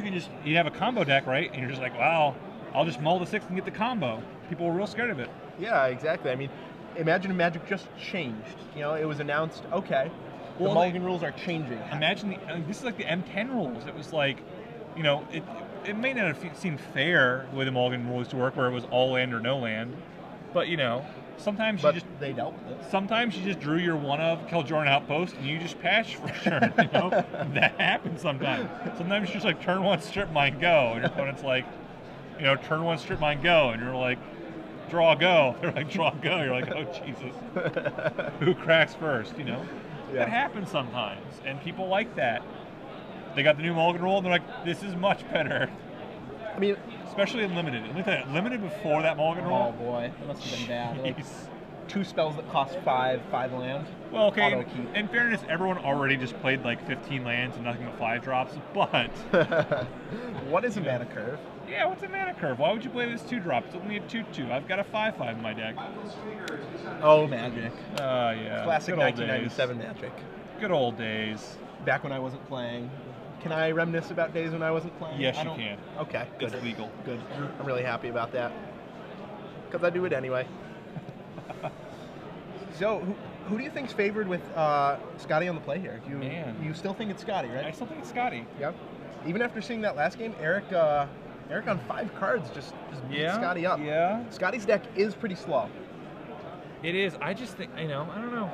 Speaker 2: can just have a combo deck, right? And you're just like, wow, I'll just mull the 6 and get the combo. People were real scared of it.
Speaker 1: Yeah, exactly. I mean, imagine if Magic just changed. It was announced, okay, the mulligan rules are changing.
Speaker 2: Imagine this is like the M10 rules. It was like, it may not have seemed fair the way the mulligan rules to work, where it was all land or no land, but Sometimes
Speaker 1: but
Speaker 2: you just
Speaker 1: they dealt with it.
Speaker 2: Sometimes you just drew your one of Kill Jordan outpost and you just patch for sure. You know? That happens sometimes. Sometimes you're just like turn one, strip mine, go. And your opponent's like, you know, turn one, strip mine, go. And you're like, draw, go. They're like, draw, go. You're like, oh, Jesus. Who cracks first, you know?
Speaker 1: Yeah.
Speaker 2: That happens sometimes. And people like that. They got the new mulligan rule and they're like, this is much better.
Speaker 1: I mean,
Speaker 2: especially in limited. Let me tell you, limited before that mulligan rule.
Speaker 1: oh boy, that must have been bad. Like,
Speaker 2: Jeez.
Speaker 1: 2 spells that cost 5 land.
Speaker 2: Well, okay,
Speaker 1: Auto keep.
Speaker 2: in fairness, everyone already just played like 15 lands and nothing but 5 drops, but...
Speaker 1: What is a mana curve?
Speaker 2: Yeah, what's a mana curve? Why would you play this 2 drop? It's only a 2/2. I've got a 5/5 in my deck.
Speaker 1: Oh, Magic.
Speaker 2: Yeah.
Speaker 1: Classic
Speaker 2: Good old
Speaker 1: 1997 Magic.
Speaker 2: days. Good old days.
Speaker 1: Back when I wasn't playing. Can I reminisce about days when I wasn't playing?
Speaker 2: Yes, you can.
Speaker 1: Okay, good.
Speaker 2: It's legal.
Speaker 1: Good. I'm really happy about that. Because I do it anyway. So, who do you think's favored with Scotty on the play here? You still think it's Scotty, right?
Speaker 2: I still think it's Scotty.
Speaker 1: Yep. Even after seeing that last game, Eric on 5 cards just beat Scotty up.
Speaker 2: Yeah.
Speaker 1: Scotty's deck is pretty slow.
Speaker 2: It is. I just think, I don't know.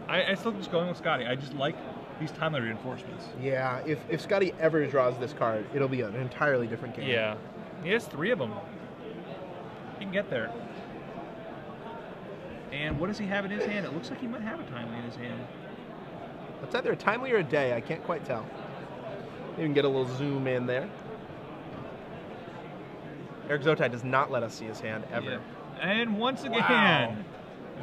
Speaker 2: I still just going with Scotty. I just like these timely reinforcements.
Speaker 1: Yeah, if Scotty ever draws this card, it'll be an entirely different game.
Speaker 2: Yeah. He has 3 of them. He can get there. And what does he have in his hand? It looks like he might have a timely in his hand.
Speaker 1: It's either a timely or a day. I can't quite tell. You can get a little zoom in there. Eric Zotigh does not let us see his hand ever.
Speaker 2: Yeah. And once again,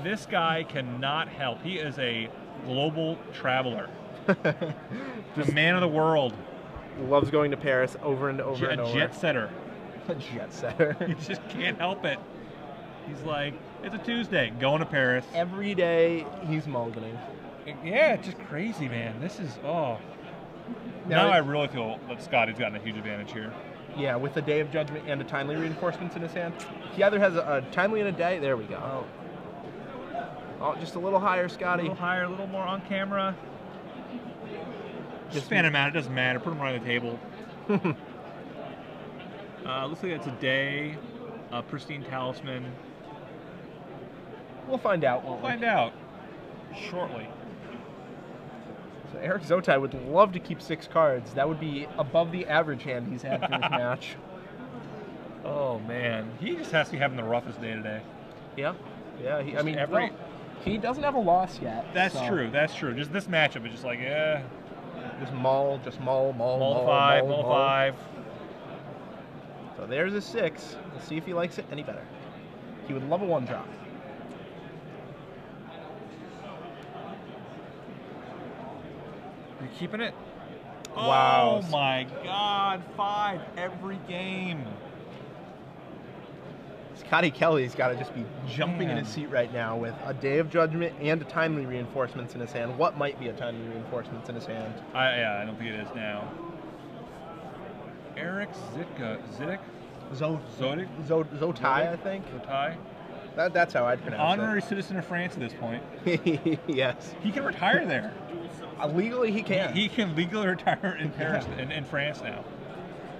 Speaker 2: this guy cannot help. He is a global traveler. The man of the world.
Speaker 1: Loves going to Paris over and over and over.
Speaker 2: A jet setter.
Speaker 1: A jet setter.
Speaker 2: He just can't help it. He's like, it's a Tuesday, going to Paris.
Speaker 1: Every day he's mulliganing.
Speaker 2: Yeah, it's just crazy, man. This is, Now I really feel that Scotty's gotten a huge advantage here.
Speaker 1: Yeah, with a Day of Judgment and a timely reinforcements in his hand. He either has a timely and a day. There we go. Oh, just a little higher, Scotty.
Speaker 2: A little higher, a little more on camera. Just fan him out. It doesn't matter. Put him right on the table. Looks like it's a day. Pristine Talisman.
Speaker 1: We'll find out.
Speaker 2: We'll find out shortly.
Speaker 1: So Eric Zotigh would love to keep 6 cards. That would be above the average hand he's had for this match.
Speaker 2: Oh man, he just has to be having the roughest day today.
Speaker 1: Yeah, yeah. He doesn't have a loss yet.
Speaker 2: That's true. That's true. Just this matchup is just like,
Speaker 1: just maul,
Speaker 2: maul 5.
Speaker 1: So there's a 6. Let's see if he likes it any better. He would love a 1-drop.
Speaker 2: You keeping it?
Speaker 1: Wow.
Speaker 2: Oh my God, 5 every game.
Speaker 1: Scotty Kelley's got to just be jumping in his seat right now with a Day of Judgment and a timely reinforcements in his hand. What might be a timely reinforcements in his hand?
Speaker 2: I don't think it is now. Eric Zotigh?
Speaker 1: Zotigh, I think.
Speaker 2: Zotigh?
Speaker 1: That's how I'd pronounce
Speaker 2: Honorary citizen of France at this point.
Speaker 1: Yes.
Speaker 2: He can retire there.
Speaker 1: Legally, he can.
Speaker 2: He can legally retire in Paris, in France now.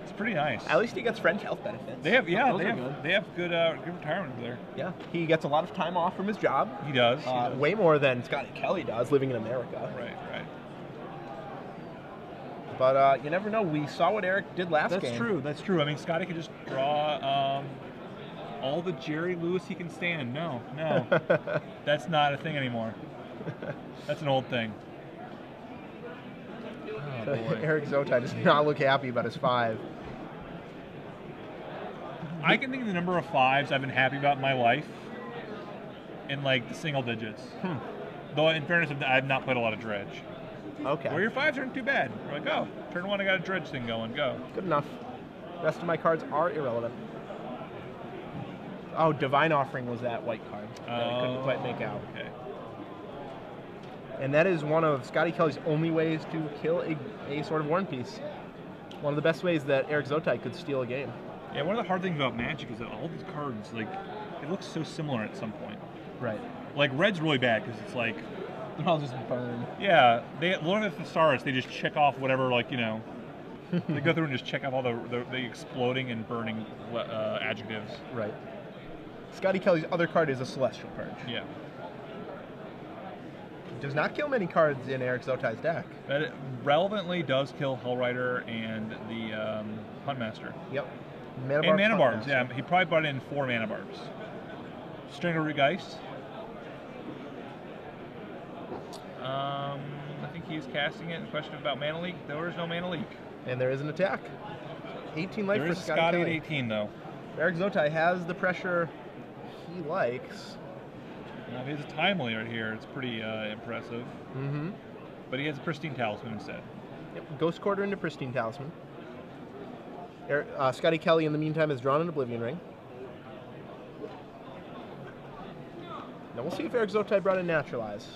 Speaker 2: It's pretty nice.
Speaker 1: At least he gets French health benefits.
Speaker 2: They have good retirement over there.
Speaker 1: Yeah, he gets a lot of time off from his job.
Speaker 2: He does.
Speaker 1: Way more than Scotty Kelley does living in America.
Speaker 2: Right.
Speaker 1: But you never know. We saw what Eric did last game.
Speaker 2: That's true. I mean, Scotty could just draw all the Jerry Lewis he can stand. No. That's not a thing anymore. That's an old thing. Oh, boy.
Speaker 1: Eric Zotigh does not look happy about his 5.
Speaker 2: I can think of the number of 5s I've been happy about in my life in like the single digits. Though in fairness, I've not played a lot of dredge.
Speaker 1: Okay.
Speaker 2: Where your 5s aren't too bad. We're like, oh, turn 1, I got a dredge thing going. Go.
Speaker 1: Good enough. The rest of my cards are irrelevant. Oh, Divine Offering was that white card that I couldn't quite make out.
Speaker 2: Okay.
Speaker 1: And that is one of Scotty Kelley's only ways to kill a Sword of War and Peace. One of the best ways that Eric Zotigh could steal a game.
Speaker 2: Yeah, one of the hard things about Magic is that all these cards, like, it looks so similar at some point.
Speaker 1: Right.
Speaker 2: Like, red's really bad because it's like...
Speaker 1: They're all just burned.
Speaker 2: Yeah, they look at the thesaurus, they just check off whatever, like, you know... they go through and just check off all the exploding and burning adjectives.
Speaker 1: Right. Scotty Kelley's other card is a Celestial Purge.
Speaker 2: Yeah.
Speaker 1: Does not kill many cards in Eric Zotigh's deck.
Speaker 2: But it relevantly does kill Hellrider and the Huntmaster.
Speaker 1: Yep.
Speaker 2: And Mana Barbs, yeah. He probably brought in 4 Mana Barbs. Strangleroot Geist. I think he's casting it. Question about Mana Leak. There is no Mana Leak.
Speaker 1: And there is an attack. 18 life
Speaker 2: There
Speaker 1: for
Speaker 2: is
Speaker 1: Scotty
Speaker 2: Scotty at
Speaker 1: Kelley.
Speaker 2: 18, though.
Speaker 1: Eric Zotigh has the pressure he likes.
Speaker 2: Now, he has a Timely right here. It's pretty impressive.
Speaker 1: Mm-hmm.
Speaker 2: But he has a Pristine Talisman instead.
Speaker 1: Yep. Ghost Quarter into Pristine Talisman. Scotty Kelley, in the meantime, has drawn an Oblivion Ring. Now we'll see if Eric Zotigh brought in Naturalize.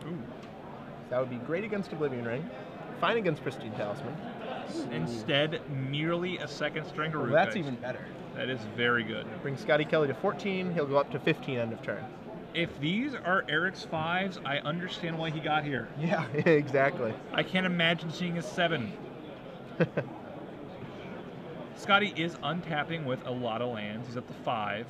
Speaker 2: Ooh.
Speaker 1: That would be great against Oblivion Ring. Fine against Pristine Talisman.
Speaker 2: Instead, merely a second Strangleroot
Speaker 1: Well, that's
Speaker 2: Geist.
Speaker 1: even better.
Speaker 2: That is very good.
Speaker 1: Bring Scotty Kelley to 14. He'll go up to 15 end of turn.
Speaker 2: If these are Eric's 5s, I understand why he got here.
Speaker 1: Yeah, exactly.
Speaker 2: I can't imagine seeing a 7. Scotty is untapping with a lot of lands. He's at the 5.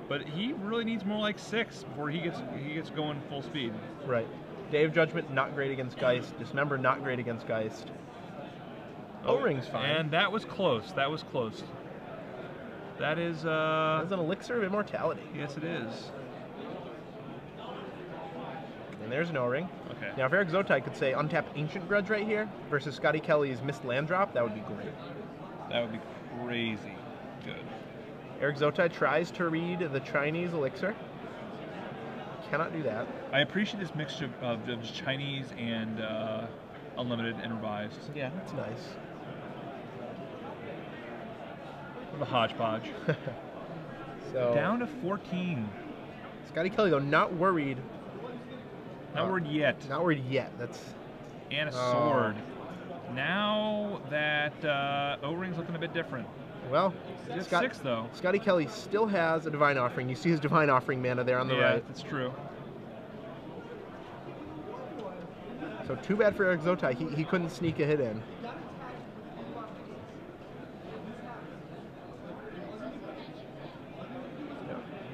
Speaker 2: But he really needs more like 6 before he gets going full speed.
Speaker 1: Right. Day of Judgment, not great against Geist. Dismember, not great against Geist. O-Ring's fine.
Speaker 2: And that was close. That was close. That is...
Speaker 1: That's an Elixir of Immortality.
Speaker 2: Yes, it is.
Speaker 1: And there's an O-Ring.
Speaker 2: Okay.
Speaker 1: Now, if Eric Zotigh could say untap Ancient Grudge right here versus Scotty Kelley's Missed Land Drop, that would be great.
Speaker 2: That would be crazy good.
Speaker 1: Eric Zotigh tries to read the Chinese Elixir. Cannot do that.
Speaker 2: I appreciate this mixture of Chinese and unlimited and revised.
Speaker 1: Yeah, that's nice.
Speaker 2: The hodgepodge.
Speaker 1: So
Speaker 2: Down to 14.
Speaker 1: Scotty Kelley, though, not worried.
Speaker 2: Not worried yet.
Speaker 1: Not worried yet. That's
Speaker 2: And a sword. Now that O-Ring's looking a bit different.
Speaker 1: well.
Speaker 2: He's at 6 though.
Speaker 1: Scotty Kelley still has a Divine Offering. You see his Divine Offering mana there on the right.
Speaker 2: That's true.
Speaker 1: So too bad for Eric Zotigh. He couldn't sneak a hit in.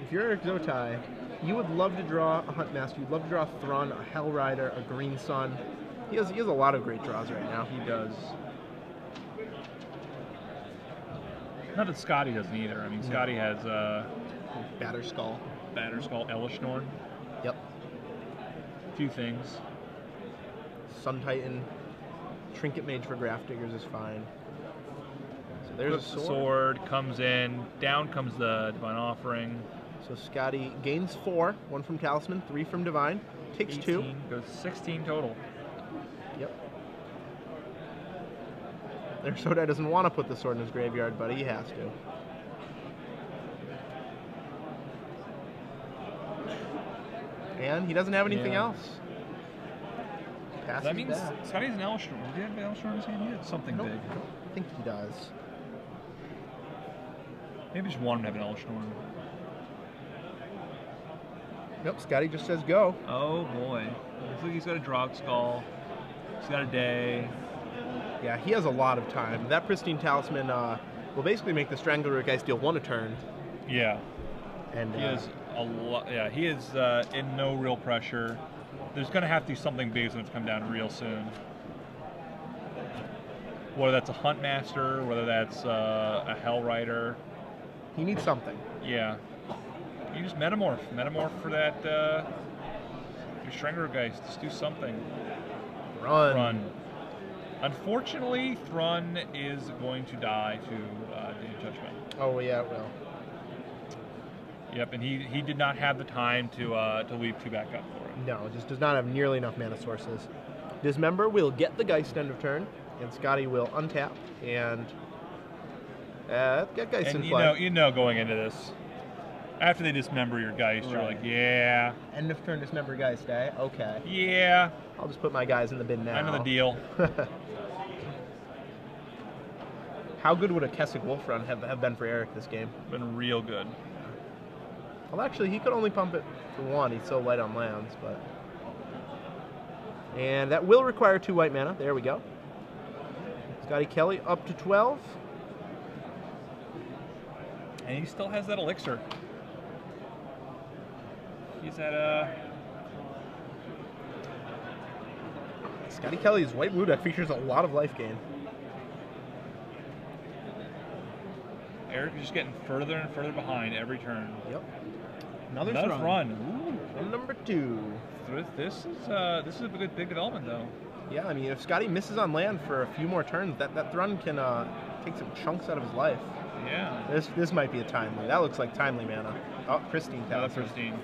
Speaker 1: If you're Eric Zotigh, you would love to draw a Huntmaster. You'd love to draw a Thron, a Hellrider, a Green Sun. He has a lot of great draws right now.
Speaker 2: He does. Not that Scotty doesn't either. I mean, Scotty has
Speaker 1: Batterskull.
Speaker 2: Batterskull, Elishnorn,
Speaker 1: Yep.
Speaker 2: a few things.
Speaker 1: Sun Titan. Trinket Mage for Graph Diggers is fine. So there's
Speaker 2: Flips
Speaker 1: a
Speaker 2: the
Speaker 1: sword.
Speaker 2: sword, comes in, down comes the Divine Offering.
Speaker 1: So Scotty gains 4, 1 from Talisman, 3 from Divine, takes 2.
Speaker 2: 18, goes 16 total.
Speaker 1: Yep. Eric Zotigh doesn't want to put the sword in his graveyard, but he has to. And he doesn't have anything
Speaker 2: Yeah.
Speaker 1: else. Passes
Speaker 2: That means
Speaker 1: back.
Speaker 2: Scotty's an Elishnorn. Did he have an Elishnorn in his hand? He had something
Speaker 1: Nope.
Speaker 2: big.
Speaker 1: I think he does.
Speaker 2: Maybe just one would have an Elishnorn.
Speaker 1: Nope, Scotty just says go.
Speaker 2: Oh boy. Looks like he's got a Drog Skull. He's got a day.
Speaker 1: Yeah, he has a lot of time. That Pristine Talisman will basically make the Strangleroot Geist deal 1 a turn.
Speaker 2: Yeah.
Speaker 1: And
Speaker 2: He is a lot. Yeah, he is in no real pressure. There's going to have to be something big that's going to come down real soon. Whether that's a Huntmaster, whether that's a Hellrider.
Speaker 1: he needs something.
Speaker 2: Yeah. You just Metamorph. Metamorph for that your Strangleroot Geist. Just do something.
Speaker 1: Run.
Speaker 2: Run. Unfortunately, Thrun is going to die to Day of Judgment.
Speaker 1: Oh, yeah, it will.
Speaker 2: Yep, and he did not have the time to leave 2 back up for it.
Speaker 1: No, just does not have nearly enough mana sources. Dismember will get the Geist end of turn, and Scotty will untap and get Geist in
Speaker 2: And
Speaker 1: play.
Speaker 2: you know going into this, after they dismember your Geist, you're
Speaker 1: Right.
Speaker 2: like, yeah,
Speaker 1: End of turn Dismember Geist, eh? Okay.
Speaker 2: yeah,
Speaker 1: I'll just put my guys in the bin now.
Speaker 2: I know the deal.
Speaker 1: How good would a Kessig Wolf run have been for Eric this game?
Speaker 2: Been real good.
Speaker 1: Well, actually, he could only pump it for 1. He's so light on lands, but... And that will require 2 white mana. There we go. Scotty Kelley up to 12.
Speaker 2: And he still has that elixir. He's at
Speaker 1: Scotty Kelley's white blue deck features a lot of life gain.
Speaker 2: Eric is just getting further and further behind every turn.
Speaker 1: Yep. Another
Speaker 2: run. Ooh.
Speaker 1: Run number 2.
Speaker 2: This is a good big development though.
Speaker 1: Yeah, I mean, if Scotty misses on land for a few more turns, that run can take some chunks out of his life.
Speaker 2: Yeah.
Speaker 1: This might be a timely. That looks like timely mana. Oh, pristine.
Speaker 2: Another pristine.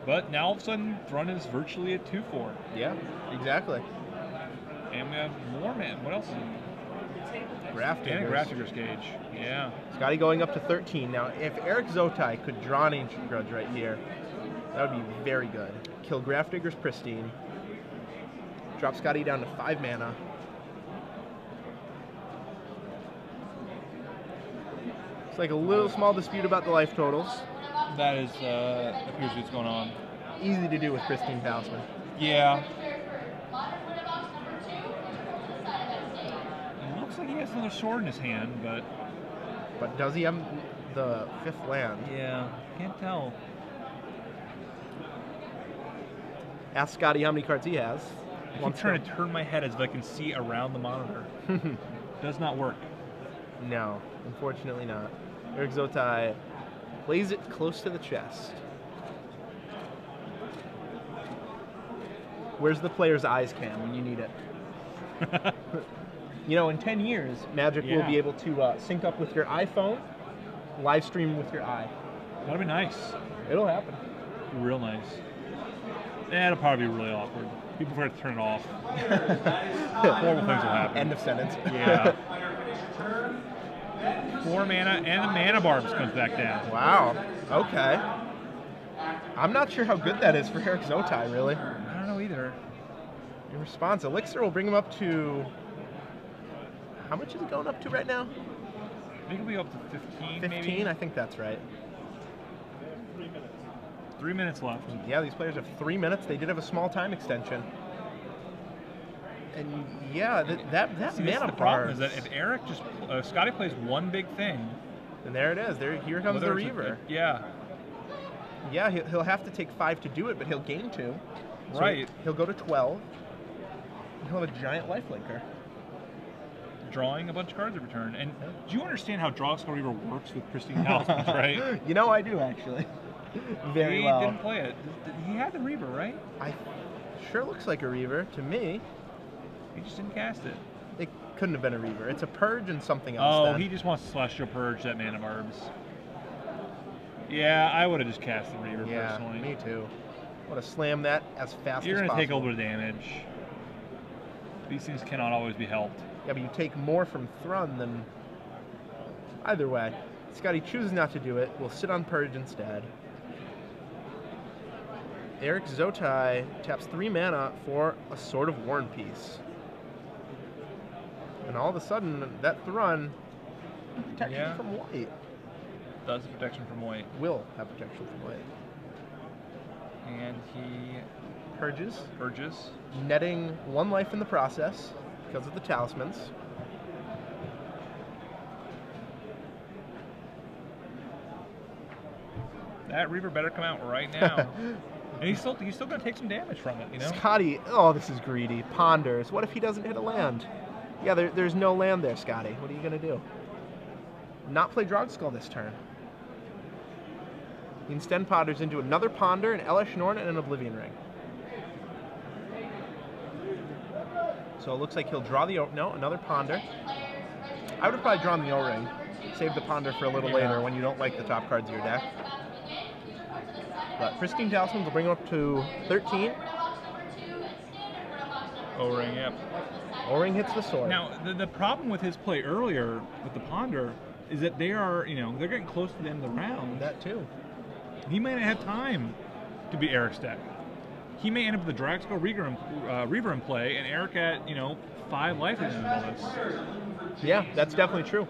Speaker 2: But now all of a sudden, run is virtually a 2/4.
Speaker 1: Yeah, exactly.
Speaker 2: And we have more man. What else is it?
Speaker 1: Graft
Speaker 2: And a
Speaker 1: Diggers.
Speaker 2: Graft Digger's Cage. Yeah.
Speaker 1: Scotty going up to 13. Now, if Eric Zotigh could draw an Ancient Grudge right here, that would be very good. Kill Graft Digger's pristine. Drop Scotty down to 5 mana. It's like a little small dispute about the life totals.
Speaker 2: That is appears what's going on.
Speaker 1: Easy to do with Pristine Talisman.
Speaker 2: Yeah. It looks like he has another sword in his hand, but
Speaker 1: does he have the 5th land?
Speaker 2: yeah, can't tell.
Speaker 1: Ask Scotty how many cards he has.
Speaker 2: I'm trying to turn my head as if I can see around the monitor. Does not work.
Speaker 1: No, unfortunately not. Eric Zotigh plays it close to the chest. Where's the player's eyes cam when you need it? You know, in 10 years, Magic will be able to sync up with your iPhone, live stream with your eye.
Speaker 2: That'll be nice.
Speaker 1: It'll happen.
Speaker 2: Real nice. That'll probably be really awkward. People forget to turn it off. Horrible things will happen.
Speaker 1: End of sentence.
Speaker 2: Yeah. 4 mana, and the mana barbs comes back down.
Speaker 1: Wow. Okay. I'm not sure how good that is for Eric Zotigh, really.
Speaker 2: I don't know either.
Speaker 1: In response, Elixir will bring him up to... How much is he going up to right now?
Speaker 2: I think it'll be up to 15,
Speaker 1: 15?
Speaker 2: maybe?
Speaker 1: I think that's right.
Speaker 2: 3 minutes left.
Speaker 1: Yeah, these players have 3 minutes. They did have a small time extension. And yeah, that
Speaker 2: See,
Speaker 1: mana
Speaker 2: the problem
Speaker 1: bar
Speaker 2: is that if Eric just Scotty plays one big thing,
Speaker 1: and there it is. Here comes the
Speaker 2: whether it's
Speaker 1: Reaver.
Speaker 2: Yeah,
Speaker 1: Yeah, he'll have to take 5 to do it, but he'll gain 2. So
Speaker 2: right.
Speaker 1: He'll go to 12. He'll have a giant lifelinker.
Speaker 2: Drawing a bunch of cards every turn. And do you understand how Draw Reaver works with Pristine Talismans, right?
Speaker 1: You know I do, actually. Very
Speaker 2: he
Speaker 1: well.
Speaker 2: didn't play it. He had the Reaver, right?
Speaker 1: I sure looks like a Reaver to me.
Speaker 2: He just didn't cast it.
Speaker 1: It couldn't have been a Reaver. It's a Purge and something else.
Speaker 2: Oh,
Speaker 1: then.
Speaker 2: he just wants to Celestial Purge that mana barbs. Yeah, I would have just cast the Reaver personally.
Speaker 1: Me too. Want to slam that as fast
Speaker 2: You're
Speaker 1: as
Speaker 2: going
Speaker 1: possible.
Speaker 2: to take a little bit of damage. These things cannot always be helped.
Speaker 1: Yeah, but you take more from Thrun than... Either way. Scotty chooses not to do it. We'll sit on Purge instead. Eric Zotigh taps 3 mana for a Sword of War and Peace. And all of a sudden, that Thrun, protection from white.
Speaker 2: Does have protection from white.
Speaker 1: Will have protection from white.
Speaker 2: And he
Speaker 1: Purges.
Speaker 2: purges.
Speaker 1: Netting 1 life in the process because of the talismans.
Speaker 2: That Reaver better come out right now. And he's still going to take some damage from it, you know?
Speaker 1: Scotty, oh, this is greedy. Ponders. What if he doesn't hit a land? Yeah, there's no land there, Scotty. What are you going to do? Not play Drogskull this turn. He instead ponders into another Ponder, an Elesh Norn, and an Oblivion Ring. So it looks like he'll draw the... No, another Ponder. I would have probably drawn the O-Ring. Save the Ponder for a little later when you don't like the top cards of your deck. But Pristine Talismans will bring him up to 13.
Speaker 2: O-Ring, yep.
Speaker 1: O-Ring hits the sword.
Speaker 2: Now, the problem with his play earlier with the Ponder is that they are, they're getting close to the end of the round.
Speaker 1: That too.
Speaker 2: He may not have time to be Eric's deck. He may end up with the Dragskull Reaver in play, and Eric at, 5 life in the middle of this.
Speaker 1: Yeah, that's definitely true.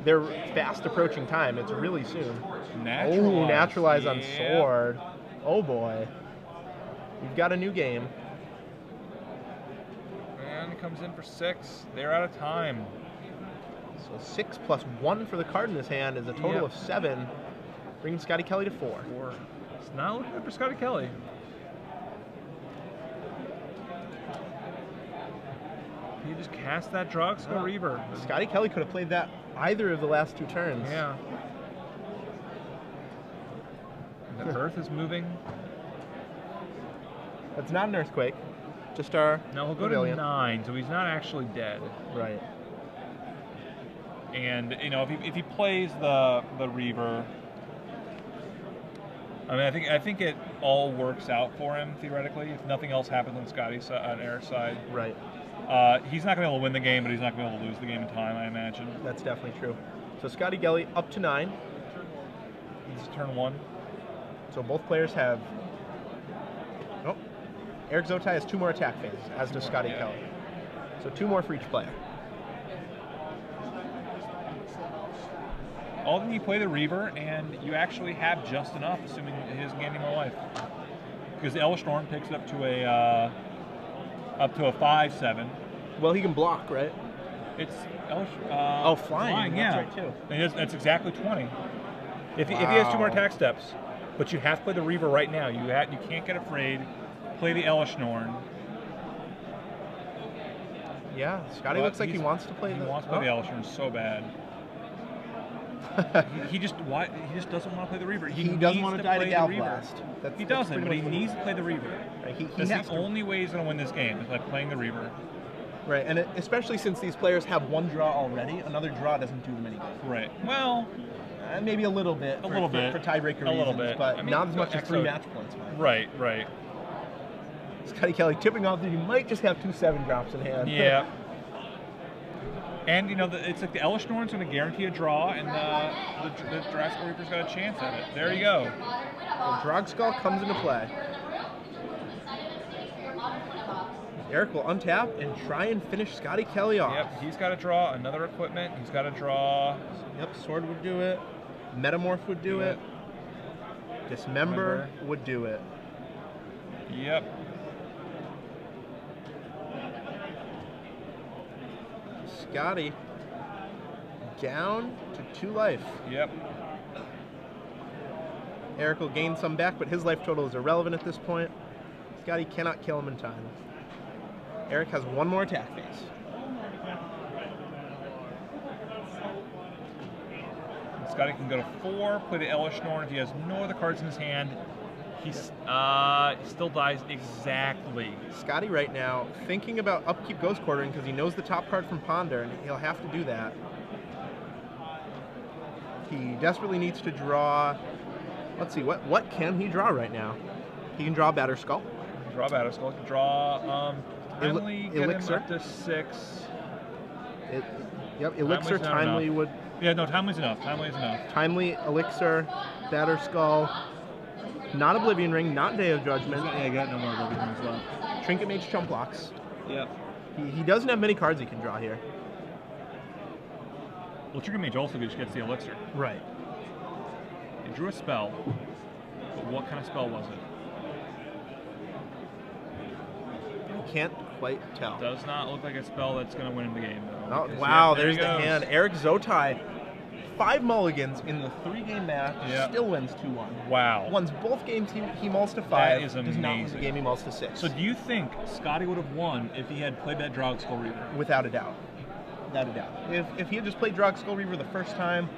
Speaker 1: They're fast approaching time. It's really soon.
Speaker 2: Naturalize.
Speaker 1: Oh, naturalize on sword. Oh boy. We've got a new game.
Speaker 2: And comes in for 6. They're out of time.
Speaker 1: So 6 plus 1 for the card in his hand is a total
Speaker 2: Yep.
Speaker 1: of 7, bringing Scotty Kelley to 4.
Speaker 2: It's not looking good for Scotty Kelley. He just cast that Drogsko Reaver.
Speaker 1: Scotty Kelley could have played that either of the last 2 turns.
Speaker 2: Yeah. And the Earth is moving.
Speaker 1: That's not an earthquake, just our
Speaker 2: Now he'll go
Speaker 1: pavilion.
Speaker 2: to 9, so he's not actually dead.
Speaker 1: Right.
Speaker 2: And you know, if he plays the Reaver, I mean, I think it all works out for him theoretically. If nothing else happens on Scotty's on Eric's side,
Speaker 1: Right.
Speaker 2: he's not going to be able to win the game, but he's not going to be able to lose the game in time, I imagine.
Speaker 1: That's definitely true. So Scotty Kelley up to 9.
Speaker 2: This is turn 1.
Speaker 1: So both players have. Oh, Eric Zotigh has 2 more attack phases, as does Scotty
Speaker 2: Yeah.
Speaker 1: Kelley. So 2 more for each player.
Speaker 2: All then you play the Reaver, and you actually have just enough, assuming he doesn't get any more life. Because the Elverstorm takes it up to a 5/7.
Speaker 1: Well, he can block, right?
Speaker 2: It's
Speaker 1: flying.
Speaker 2: yeah.
Speaker 1: That's right, too.
Speaker 2: And that's exactly 20. If he has 2 more attack steps, but you have to play the Reaver right now. You can't get afraid. Play the Elverstorm.
Speaker 1: Yeah, Scotty
Speaker 2: But
Speaker 1: looks like he wants to play
Speaker 2: He
Speaker 1: the.
Speaker 2: wants to play the Elverstorm so bad. he just doesn't want to play the Reaver.
Speaker 1: He
Speaker 2: needs
Speaker 1: doesn't want to die to
Speaker 2: play the
Speaker 1: Gal
Speaker 2: Reaver.
Speaker 1: Blast.
Speaker 2: He doesn't, but he needs to play the Reaver.
Speaker 1: Right, he
Speaker 2: That's
Speaker 1: has
Speaker 2: the
Speaker 1: to.
Speaker 2: only way he's going to win this game, is by playing the Reaver.
Speaker 1: Right, and especially since these players have 1 draw already, another draw doesn't do them any good.
Speaker 2: Right. Well,
Speaker 1: Maybe a little bit.
Speaker 2: A little bit.
Speaker 1: For tiebreaker
Speaker 2: A little
Speaker 1: reasons,
Speaker 2: bit.
Speaker 1: but
Speaker 2: I mean,
Speaker 1: not as much as 3
Speaker 2: XO
Speaker 1: match points. Mike.
Speaker 2: right.
Speaker 1: Scotty Kelley tipping off that he might just have 2 7 drops in hand.
Speaker 2: Yeah. And you know, it's like the Elverstorm's going to guarantee a draw, and the Drogsko Reaper's got a chance at it. There you go.
Speaker 1: So Drogsko comes into play. Eric will untap and try and finish Scotty Kelley off.
Speaker 2: Yep, he's got to draw another equipment. He's got to draw.
Speaker 1: Yep, Sword would do it. Metamorph would do it. Dismember would do it.
Speaker 2: Yep.
Speaker 1: Scotty down to 2 life.
Speaker 2: Yep.
Speaker 1: Eric will gain some back, but his life total is irrelevant at this point. Scotty cannot kill him in time. Eric has 1 more attack phase.
Speaker 2: Scotty can go to 4, play the Elverstorm. If he has no other cards in his hand, he still dies exactly.
Speaker 1: Scotty right now thinking about upkeep ghost quartering because he knows the top card from Ponder, and he'll have to do that. He desperately needs to draw. Let's see, what can he draw right now? He can draw Batter Skull.
Speaker 2: Draw Batter Skull. Draw Timely, get
Speaker 1: Elixir.
Speaker 2: him up to 6.
Speaker 1: Yep, Elixir,
Speaker 2: Timely's not
Speaker 1: Timely
Speaker 2: enough.
Speaker 1: would.
Speaker 2: Yeah, no, Timely's enough. Timely's enough.
Speaker 1: Timely, Elixir, Batter Skull, not Oblivion Ring, not Day of Judgment.
Speaker 2: Yeah, got no more everything as well.
Speaker 1: Trinket Mage Chump Blocks.
Speaker 2: Yep.
Speaker 1: He doesn't have many cards he can draw here.
Speaker 2: Well, Trigger Mage also just gets the Elixir.
Speaker 1: Right.
Speaker 2: He drew a spell, but what kind of spell was it?
Speaker 1: Can't quite tell.
Speaker 2: Does not look like a spell that's going to win him the game, though.
Speaker 1: Oh,
Speaker 2: Because,
Speaker 1: wow,
Speaker 2: yeah, there
Speaker 1: there's
Speaker 2: he
Speaker 1: the
Speaker 2: goes.
Speaker 1: hand. Eric Zotigh, 5 mulligans in the 3-game match,
Speaker 2: Yep.
Speaker 1: still wins 2-1.
Speaker 2: Wow.
Speaker 1: Wins both games he mulls to 5.
Speaker 2: That is
Speaker 1: Does not win the
Speaker 2: amazing.
Speaker 1: game he mulls to 6.
Speaker 2: So do you think Scotty would have won if he had played that Drogsko Reaver?
Speaker 1: Without a doubt. Without a doubt. If he had just played Drogsko Reaver the first time,